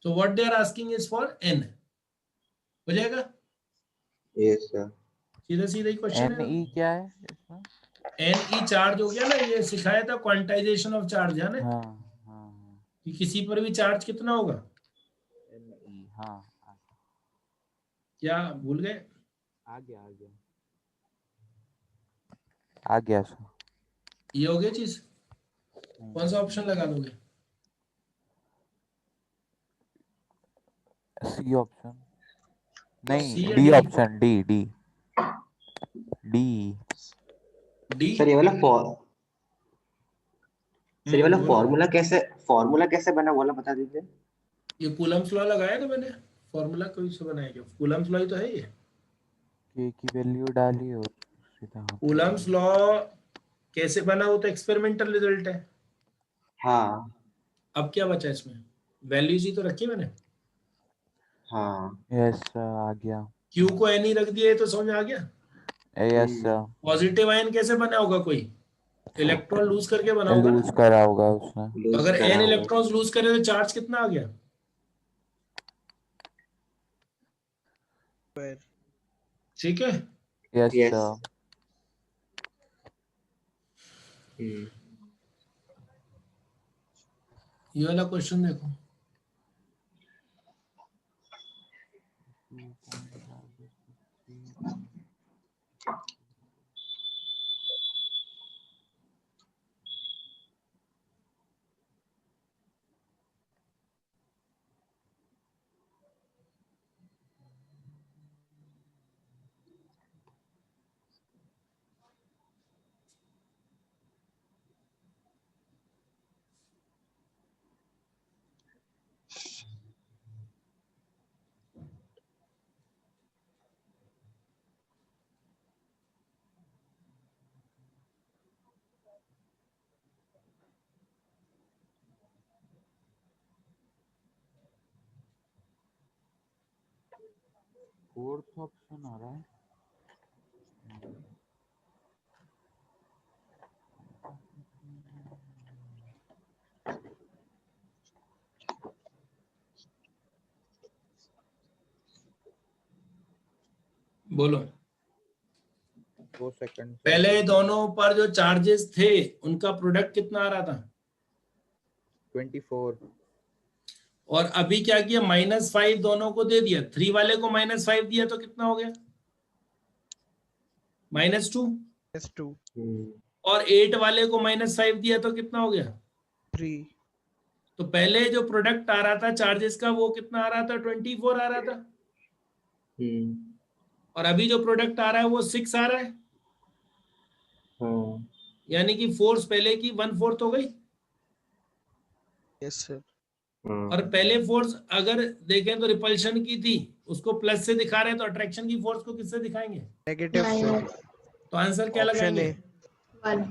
तो what they are asking is for N। हो जाएगा? Yes sir. सीधा सीधा ही क्वेश्चन है। Ne क्या है इसमें? Ne चार्ज हो गया ना, ये सिखाया था क्वांटाइजेशन ऑफ चार्ज है ना, हाँ हाँ कि किसी पर भी चार्ज कितना होगा। Ne हाँ क्या भूल गए? आ गया सर। ये हो गया चीज। कौन सा ऑप्शन लगा दोगे? सी ऑप्शन नहीं, C या D D? Option, D D D. D? Sir ये वाला बोलो। फॉर्मूला कैसे बना बोला बता दीजिए। ये कूलम्स लॉ लगाया था मैंने। फॉर्मूला कोई से बनाया क्या? कूलम्स लॉ ही तो है ये। के की वैल्यू डाली और सीधा कूलम्स लॉ कैसे बना, वो तो एक्सपेरिमेंटल रिजल्ट है। हाँ अब क्या बचा इसमें? वैल्यूज ही तो रखी मैंने। हाँ यस आ गया। Q को Ne रख दिया, तो समझ आ गया। यस पॉजिटिव आयन कैसे बना होगा? कोई इलेक्ट्रॉन लूज करके बना होगा लूज ना। करा होगा उसने। लूज अगर करा N होगा। इलेक्ट्रॉन्स लूज करे तो चार्ज कितना आ गया? Square. ठीक है। Yes Yes. ये वाला क्वेश्चन देखो। फोर्थ ऑप्शन आ रहा है। बोलो। 2 सेकंड। पहले दोनों पर जो चार्जेस थे उनका प्रोडक्ट कितना आ रहा था? 24। और अभी क्या किया? -5 दोनों को दे दिया। 3 वाले को -5 दिया तो कितना हो गया? -2। S2. और 8 वाले को -5 दिया तो कितना हो गया? 3. तो पहले जो प्रोडक्ट आ रहा था चार्जेस का, वो कितना आ रहा था? 24 आ रहा था। और अभी जो प्रोडक्ट आ रहा है वो 6 आ रहा है। यानी कि फोर्स पहले की 1/4 हो गई। Yes sir. और पहले फोर्स अगर देखें तो रिपल्शन की थी, उसको प्लस से दिखा रहे हैं, तो अट्रैक्शन की फोर्स को किससे दिखाएंगे? Negative sir. Minus तो आंसर क्या Option लगाएंगे? A. 1.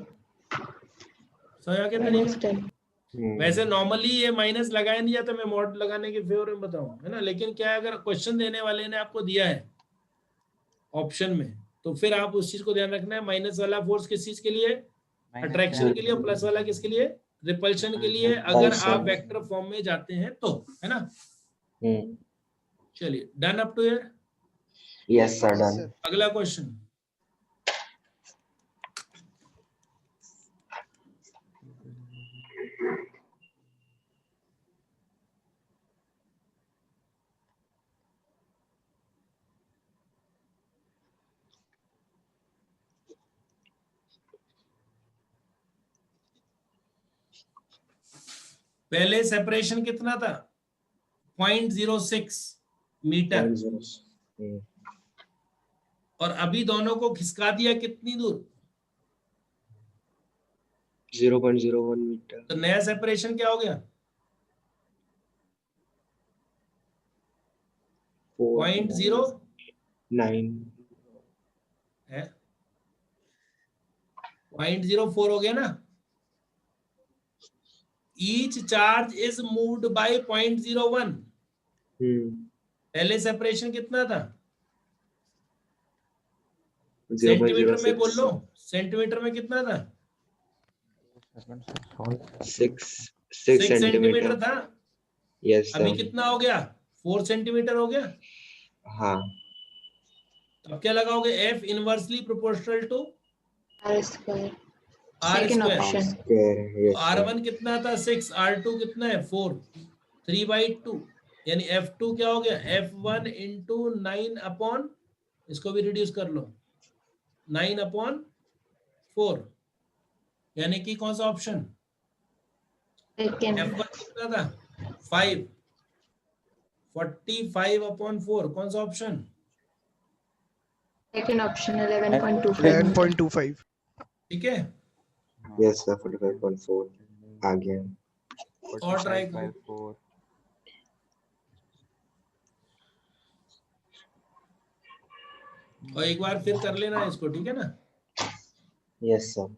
समझा के -10. तरीका? वैसे नॉर्मली ये माइनस लगाया नहीं जाता, मैं मॉड लगाने के फेवर में बताऊं, है ना। लेकिन क्या है, अगर क्वेश्चन देने वाले ने आपको दिया है ऑप्शन में, तो फिर आप उस चीज को ध्यान रखना है। माइनस वाला फोर्स किस चीज के लिए? अट्रैक्शन के लिए। और प्लस वाला किसके लिए? रिपल्शन के लिए, अगर आप वेक्टर फॉर्म में जाते हैं तो, है ना। चलिए, done up to here. Yes sir, Yes, done. sir. अगला क्वेश्चन। पहले सेपरेशन कितना था? 0.06 मीटर। और अभी दोनों को खिसका दिया कितनी दूर? 0.01 मीटर। तो नया सेपरेशन क्या हो गया? 0.09 है, 0.04 हो गया ना। Each charge is moved by 0.01। पहले सेपरेशन कितना था? सेंटीमीटर में बोल लो, सेंटीमीटर में कितना था? 6 सेंटीमीटर था। यस अभी सर। कितना हो गया? 4 सेंटीमीटर हो गया। हाँ। अब क्या लगाओगे? F inversely proportional to R square. R Second square. option. Yes sir. R1 कितना था? 6, R2 कितना है? 4, 3/2, यानी F2 क्या हो गया? F1 इंटू 9 अपॉन, इसको भी रिड्यूस कर लो, 9/4, यानी कि कौन सा ऑप्शन? Second. F1 कितना था? 5, 45/4, कौन सा ऑप्शन? Second option 11.25 meter. 11.25. ठीक है, यस सर 45.4 आ गया। और ट्राई करो। 45/4 और एक बार फिर कर लेना इसको, ठीक है ना। Yes sir.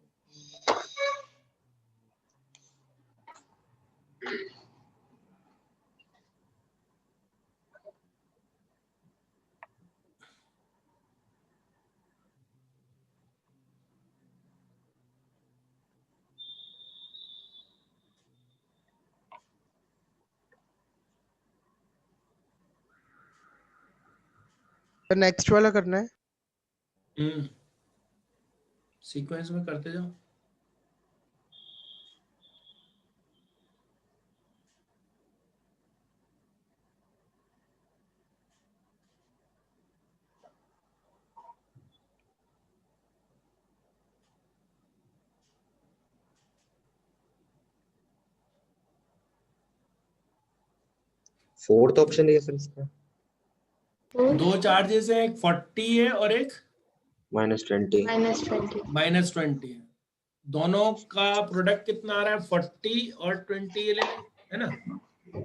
तो नेक्स्ट वाला करना है। सीक्वेंस में करते जाओ। फोर्थ ऑप्शन है सर इसका। दो चार्जेस है, एक 40 है और एक -20। -20 है। दोनों का प्रोडक्ट कितना आ रहा है? 40 और 20 ले लें, है ना।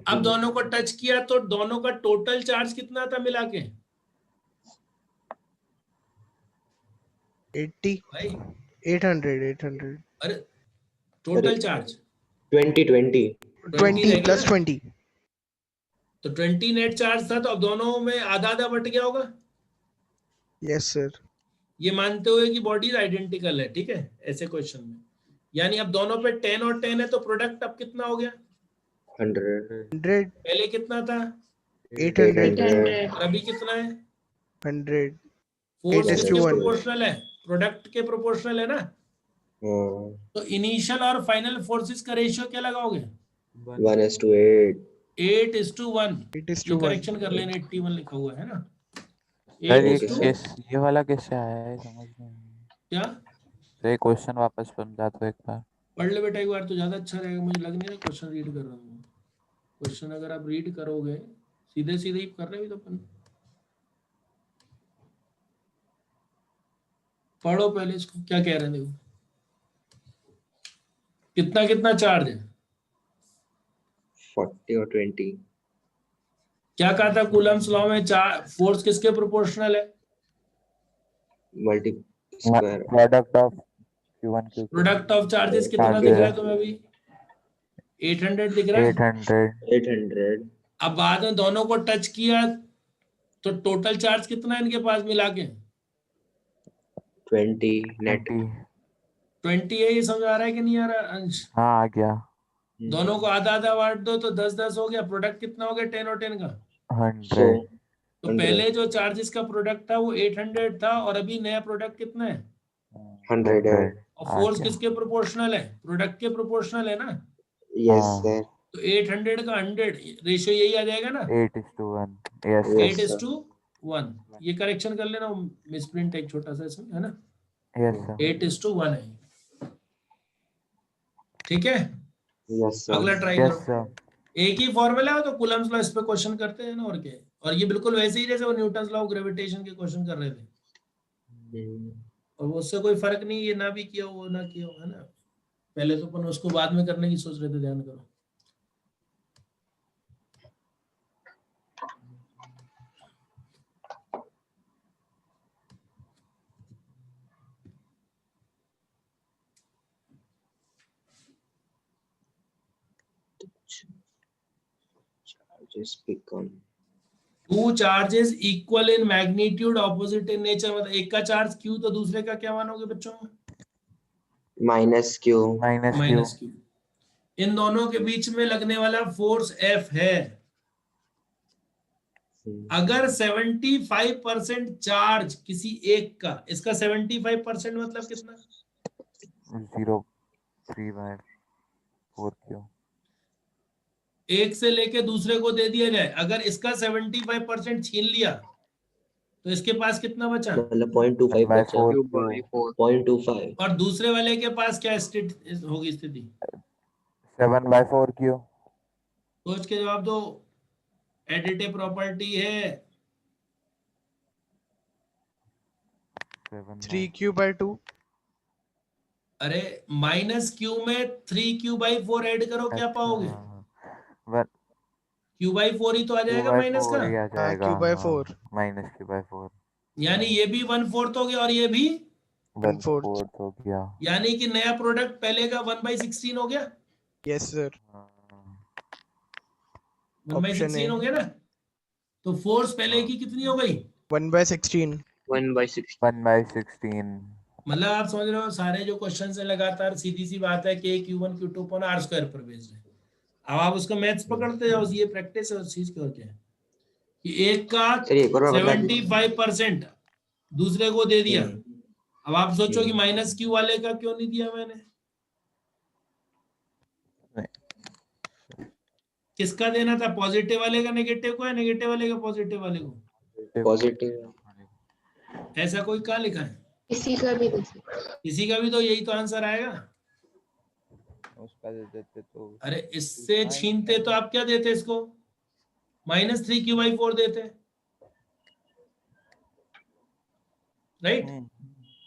अब दोनों को टच किया तो दोनों का टोटल चार्ज कितना था मिला के? 80, भाई 800। अरे टोटल चार्ज 20 20 plus 20. तो 20 नेट चार्ज था, तो अब दोनों में आधा आधा बट गया होगा। Yes sir. ये मानते हुए कि बॉडीज आइडेंटिकल है, ठीक है, ऐसे क्वेश्चन में। यानी अब दोनों पे 10 और 10 है, तो प्रोडक्ट अब कितना हो गया? 100। 100, पहले कितना था? 800, और अभी कितना है? 100. फोर्स 8 is किसके to 1. प्रोपोर्शनल है? प्रोडक्ट के प्रोपोर्शनल है ना। तो इनिशियल और फाइनल फोर्सेस का रेशियो क्या लगाओगे? 1:8। 8:1। 8 is ये to 1. करेक्शन कर लेना, 81 लिखा हुआ है ना। सर ये 8:, केस, ये वाला कैसे आया है समझ में नहीं आया। क्या? तो ये क्वेश्चन वापस समझा दो एक बार। पढ़ ले बेटा एक बार तो ज्यादा अच्छा रहेगा। मुझे लग नहीं रहा क्वेश्चन रीड कर रहा हूँ। क्वेश्चन अगर आप रीड करोगे, सीधे सीधे ही कर रहे हो तो अपन पढ़ो पहले इसको, क्या कह रहे हैं देखो। कितना कितना चार्ज है? 40 और 20। क्या कहा था कूलम्स लॉ में? फोर्स किसके प्रोपोर्शनल है? Multi square. Product of Q1 Q2। Product of charges कितना दिख रहा है तुम्हें अभी? 800 दिख रहा है। 800। अब बाद में दोनों को टच किया तो टोटल चार्ज कितना है इनके पास मिला के? 20 नेट। 20 है। ये समझ आ रहा है कि नहीं आ रहा अंश? हाँ आ गया। दोनों को आधा आधा बांट दो तो 10-10 हो गया। प्रोडक्ट कितना हो गया 10 और 10 का? 100। तो पहले जो चार्जेस का प्रोडक्ट था वो 800 था, और अभी नया प्रोडक्ट कितना है? 100 है। और फोर्स किसके प्रोपोर्शनल है? प्रोडक्ट के प्रोपोर्शनल है ना। Yes sir. तो 800 का 100 रेशियो यही आ जाएगा ना, 8:1। यस 8:1। ये करेक्शन कर लेना, मिसप्रिंट एक छोटा सा इसमें, है ना। Yes sir. 8:1 है, ठीक है। Yes sir. अगला ट्राई यस करो। सर। एक ही फॉर्मूला हो तो कूलम्स लॉ इस पे क्वेश्चन करते हैं ना, और क्या। और ये बिल्कुल वैसे ही जैसे वो न्यूटन लॉ ऑफ ग्रेविटेशन के क्वेश्चन कर रहे थे, और उससे कोई फर्क नहीं, ये ना भी किया हो वो ना किया हो, है ना। पहले तो अपन उसको बाद में करने की सोच रहे थे, ध्यान करो। Just pick on. Two charges equal in magnitude opposite in nature, मतलब एक का चार्ज Q तो दूसरे का क्या मानोगे बच्चों? Minus Q. Minus Q minus Q। इन दोनों के बीच में लगने वाला फोर्स F है। अगर 75% चार्ज किसी एक का, इसका 75% मतलब कितना? 0.3/4Q। एक से लेके दूसरे को दे दिया जाए, अगर इसका 75% छीन लिया तो इसके पास कितना बचा? मतलब 0.25 बचा। 1/4Q। 0.25। और दूसरे वाले के पास क्या होगी स्थिति? 7/4Q। सोच के जवाब दो। एडिटिव प्रॉपर्टी है। 3Q/2. अरे -Q में 3Q/4 ऐड करो, क्या पाओगे? Q/4 ही तो आ जाएगा माइनस का। ही आ जाएगा। Q/4. -Q/4 यानी ये भी 1/4 हो गया और ये भी 1/4. 1/4 हो गया। यानी कि नया प्रोडक्ट पहले का 1/16 हो गया। Yes sir. 1/16 हो गया ना। तो फोर्स पहले की कितनी हो गई? 1/16. 1/6 1/16। मतलब आप समझ रहे हो, सारे जो क्वेश्चन है लगातार सीधी सी बात है कि Q1 Q2 अपॉन R² पर बेस्ड है। अब आप उसका मैथ्स पकड़ते जाओ, ये प्रैक्टिस है उस चीज की। और क्या है कि एक का सर एक और बता दीजिए। 75% दूसरे को दे दिया। हम्म। अब आप सोचो कि -Q वाले का क्यों नहीं दिया मैंने? किसका देना था? पॉजिटिव वाले का नेगेटिव को या नेगेटिव वाले का पॉजिटिव वाले को? पॉजिटिव। ऐसा कोई कहाँ लिखा है? किसी का भी दे सकते। किसी का भी, तो यही तो आंसर आएगा। उसका दे देते तो। अरे इससे छीनते तो आप क्या देते इसको? -3Q/4 देते, राइट?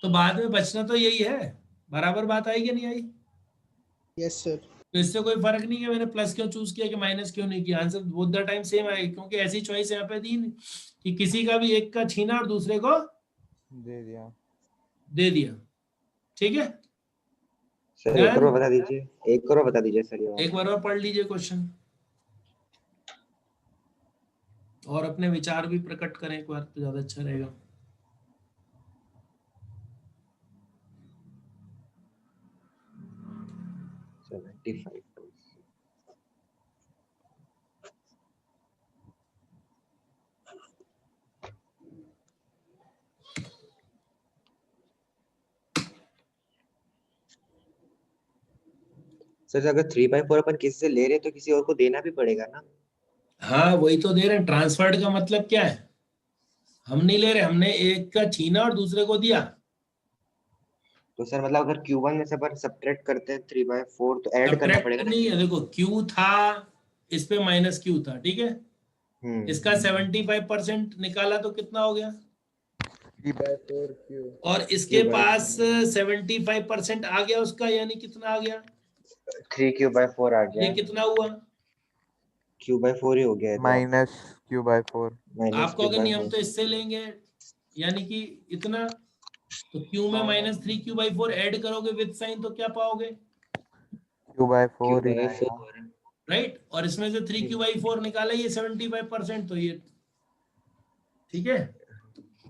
तो बाद में बचना तो यही है। बराबर बात आई कि नहीं आई? Yes sir. तो इससे कोई फर्क नहीं है मैंने प्लस क्यों चूज किया कि माइनस क्यों नहीं किया। Answer both the time same आएगा, क्योंकि ऐसी चॉइस यहाँ पे दी नहीं कि किसी का भी एक का छीना और दूसरे को दे दिया। दे दिया। ठीक है, सर एक और बता दीजिए, एक और बता दीजिए सर ये। एक बार और पढ़ लीजिए क्वेश्चन और अपने विचार भी प्रकट करें एक बार, तो ज्यादा अच्छा रहेगा। सर अगर 3/4 अपन किसी से ले रहे तो किसी और को देना भी पड़ेगा ना? हाँ वही तो दे रहे हैं। ट्रांसफर्ड का मतलब क्या है? हम नहीं ले रहे, हमने एक का छीना और दूसरे को दिया। तो सर मतलब अगर Q1 में से अपन सब्ट्रैक्ट करते हैं 3/4 तो ऐड करना सब्ट्रैक्ट पड़ेगा ना? नहीं है, देखो Q था, इस पे -Q था, ठीक है। इसका 75% निकाला तो कितना हो गया? 3/4Q। और इसके पास 75% आ गया उसका, यानी कितना आ गया? 3Q/4 आ गया। ये कितना हुआ? Q/4 ही हो गया है तो। -Q/4। आप कहोगे नहीं हम तो इससे लेंगे, यानी कि इतना। तो Q में -3Q/4 ऐड करोगे विद साइन तो क्या पाओगे? Q/4 ही आएगा। राइट। और इसमें से 3Q/4 निकाला, ये 75%, तो ये ठीक है।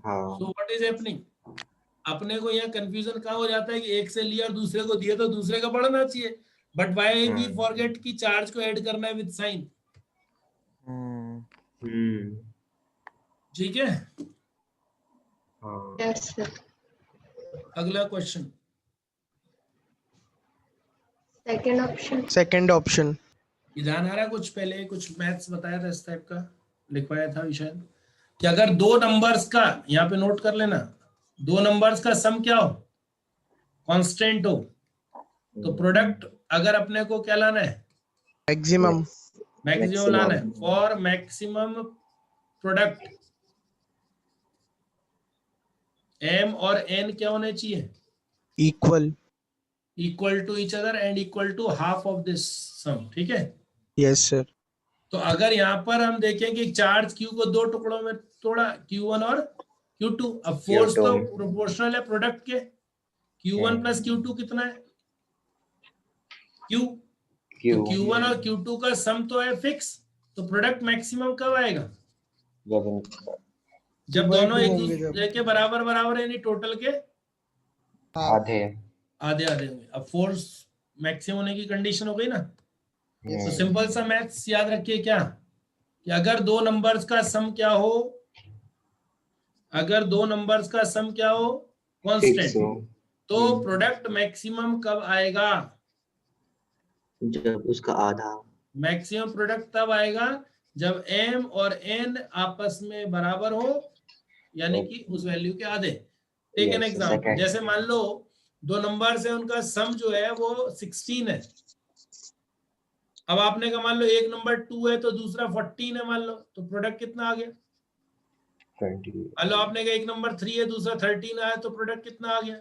हाँ। So what is happening? अपने को यहाँ कंफ्यूजन कहाँ हो जाता है कि एक से लिया और दूसरे को दिया तो दूसरे का बढ़ना चाहिए, बट व्हाई वी फॉरगेट कि चार्ज को ऐड करना है विद साइन। ठीक है। Yes sir. अगला question, second option. Second option. ध्यान आ रहा है? कुछ पहले कुछ मैथ्स बताया था इस टाइप का, लिखवाया था शायद, कि अगर दो नंबर्स का, यहाँ पे नोट कर लेना, दो नंबर्स का सम क्या हो? कांस्टेंट हो, तो प्रोडक्ट अगर अपने को क्या लाना है? Maximum. मैक्सिमम लाना है। फॉर मैक्सिमम प्रोडक्ट M और N क्या होने चाहिए? Equal. Equal to each other and equal to half of this sum, ठीक है। Yes, sir. तो अगर यहाँ पर हम देखें कि चार्ज Q को दो टुकड़ों में तोड़ा, Q1 और Q2, अब फोर्स तो प्रोपोर्शनल है प्रोडक्ट के, Q1 प्लस Q2 कितना है, Q। तो Q1 और Q2 का सम तो है फिक्स, तो प्रोडक्ट मैक्सिमम कब आएगा, जब दोनों एक दूसरे के बराबर बराबर, यानी टोटल के आधे आधे आधे होंगे। अब फोर्स मैक्सिमम होने की कंडीशन हो गई ना। तो सिंपल सा मैथ्स याद रखिए क्या, कि अगर दो नंबर्स का सम क्या हो, अगर दो नंबर्स का सम क्या हो, कांस्टेंट, तो प्रोडक्ट मैक्सिमम कब आएगा, जब उसका आधा। मैक्सिमम प्रोडक्ट तब आएगा जब m और n आपस में बराबर हो, यानी कि उस वैल्यू के आधे। टेक एन एग्जांपल, जैसे मान लो दो नंबर से उनका सम जो है वो 16 है। अब आपने कहा मान लो एक नंबर 2 है तो दूसरा 14 है मान लो, तो प्रोडक्ट कितना आ गया, 20। मान लो आपने कहा एक नंबर 3 है दूसरा 13 आया, तो प्रोडक्ट कितना आ गया।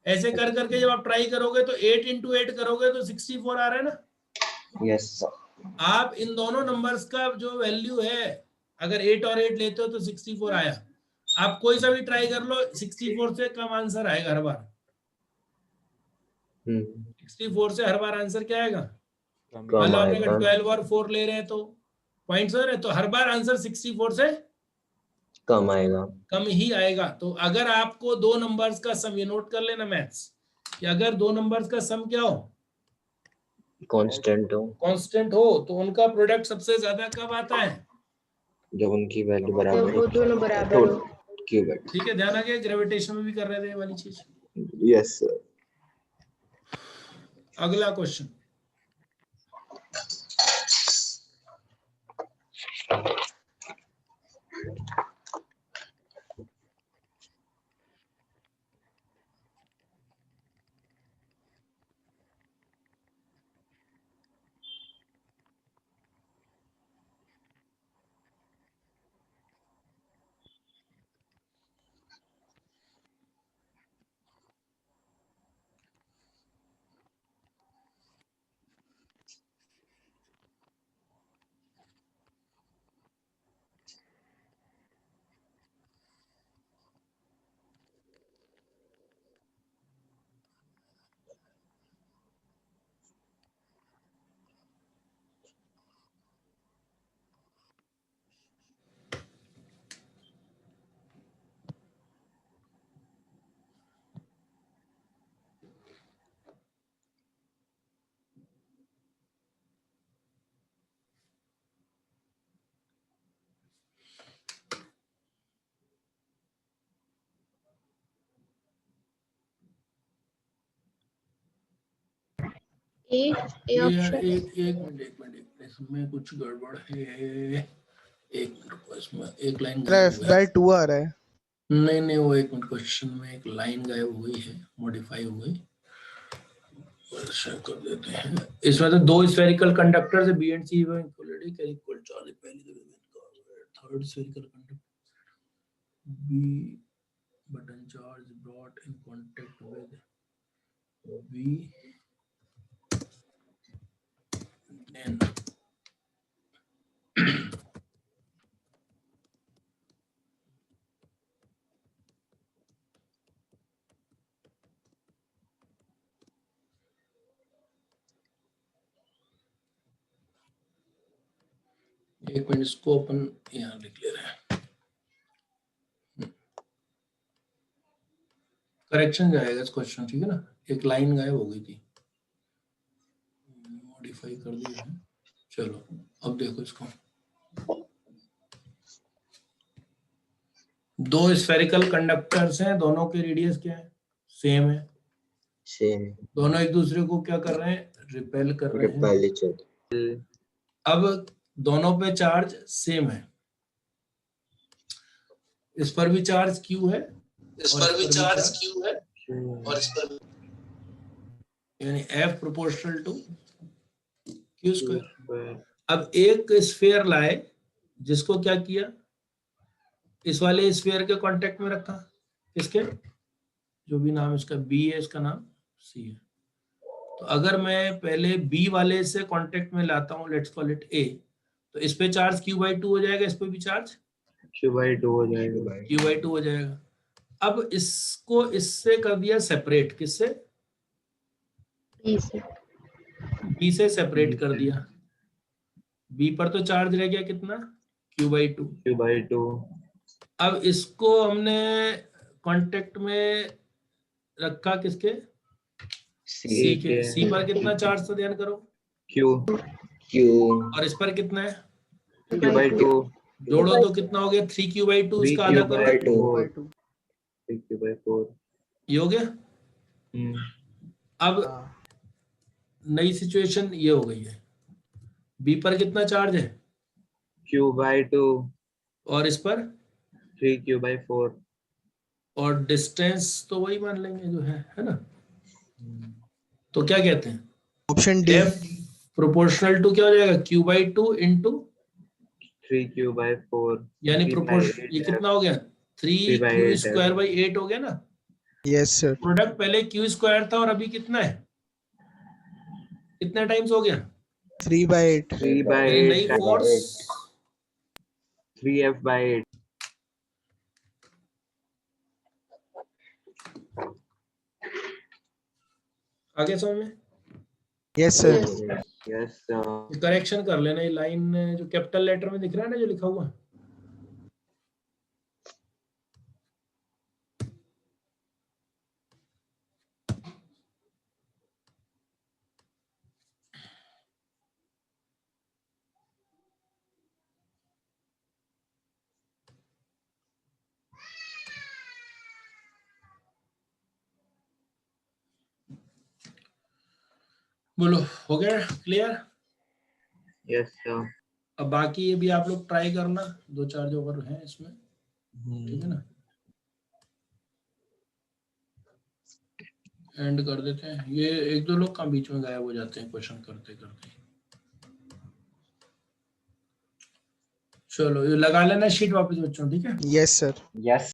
ऐसे कर करके जब आप ट्राई करोगे तो 8 into 8 करोगे तो 64 आ रहा है ना। यस। आप इन दोनों नंबर्स का जो वैल्यू है, अगर 8 और 8 लेते हो तो 64 आया। आप कोई सा भी ट्राई कर लो, 64 से कम आंसर आएगा हर बार। 64 से हर बार आंसर क्या आएगा, मान लो आपने 12 और 4 ले रहे हैं तो पॉइंट्स हो रहे हैं, तो हर बार आंसर 64 से कम आएगा, कम ही आएगा। तो अगर आपको दो नंबर्स का सम, ये नोट कर लेना मैथ्स, कि अगर दो नंबर्स का सम क्या हो, कांस्टेंट हो, तो उनका प्रोडक्ट सबसे ज्यादा कब आता है, जब उनकी वैल्यू बराबर वो दोनों बराबर हो। क्यूबेड। ठीक है, ध्यान आ गया। ग्रेविटेशन में भी कर रहे थे ये वाली चीज। Yes sir. अगला क्वेश्चन, ए ऑप्शन। एक मिनट, इसमें कुछ गड़बड़ है। एक मिनट, इसमें एक लाइन F by 2 आ रहा है। नहीं, वो एक मिनट, क्वेश्चन में एक लाइन गायब हुई है, मॉडिफाई हो गई, कर देते हैं। इसमें तो दो स्फेरिकल कंडक्टर है, B and C equal charge, पहली third spherical conductor B button charge brought in contact with B and. एक मिनट, इसको अपन यहाँ लिख ले रहे हैं। करेक्शन जाएगा इस क्वेश्चन, ठीक है ना, एक लाइन गायब हो गई थी, मॉडिफाई कर दिया है। चलो अब देखो इसको, दो स्फेरिकल कंडक्टर्स हैं, दोनों के रेडियस क्या है, सेम है, दोनों एक दूसरे को क्या कर रहे हैं, रिपेल कर रहे हैं। अब दोनों पे चार्ज सेम है, इस पर भी चार्ज Q है, इस पर भी चार्ज Q है, और इस पर यानी F proportional to Q square. अब एक स्फीयर लाए, जिसको क्या किया, इस वाले स्फीयर के कांटेक्ट में रखा, इसके जो भी नाम इसका B है, इसका नाम C है, तो अगर मैं पहले बी वाले से कांटेक्ट में लाता हूँ, लेट्स कॉल इट ए, तो इस पे चार्ज q/2 हो जाएगा, इस पे भी चार्ज q/2 हो जाएगा। q/2 हो जाएगा। अब इसको इससे कर दिया सेपरेट, किससे? बी से। बी से सेपरेट कर दिया। बी पर तो चार्ज रह गया कितना? q/2। q/2 अब इसको हमने कांटेक्ट में रखा किसके? सी के। सी पर कितना चार्ज था, ध्यान करो। q और इस पर कितना है? q/2 जोड़ो तो कितना हो गया? 3q/2, इसका आधा करो, 3q/4 ये हो गया। अब नई सिचुएशन ये हो गई है, बी पर कितना चार्ज है? q/2 और इस पर 3q/4। और डिस्टेंस तो वही मान लेंगे जो है ना। तो क्या कहते हैं? Option D. F proportional to क्या हो जाएगा? q/2 इंटू 3q/4 यानी प्रोपोर्शन, ये कितना हो गया? 3q²/8 हो गया ना। Yes sir. प्रोडक्ट पहले q² था और अभी कितना है? कितने टाइम्स हो गया? 3/8। 3/8 नई फोर्स 3f/8। आगे समझ में? Yes sir. यस करेक्शन कर लेना, ये लाइन जो कैपिटल लेटर में दिख रहा है ना, जो लिखा हुआ है, बोलो हो गया क्लियर? Yes sir. अब बाकी ये भी आप लोग ट्राई करना, 2-4 जो अगर हैं इसमें, ठीक है ना। एंड कर देते हैं। ये 1-2 लोग का बीच में गायब हो जाते हैं क्वेश्चन करते करते। चलो ये लगा लेना शीट वापस बच्चों, ठीक है। Yes sir. यस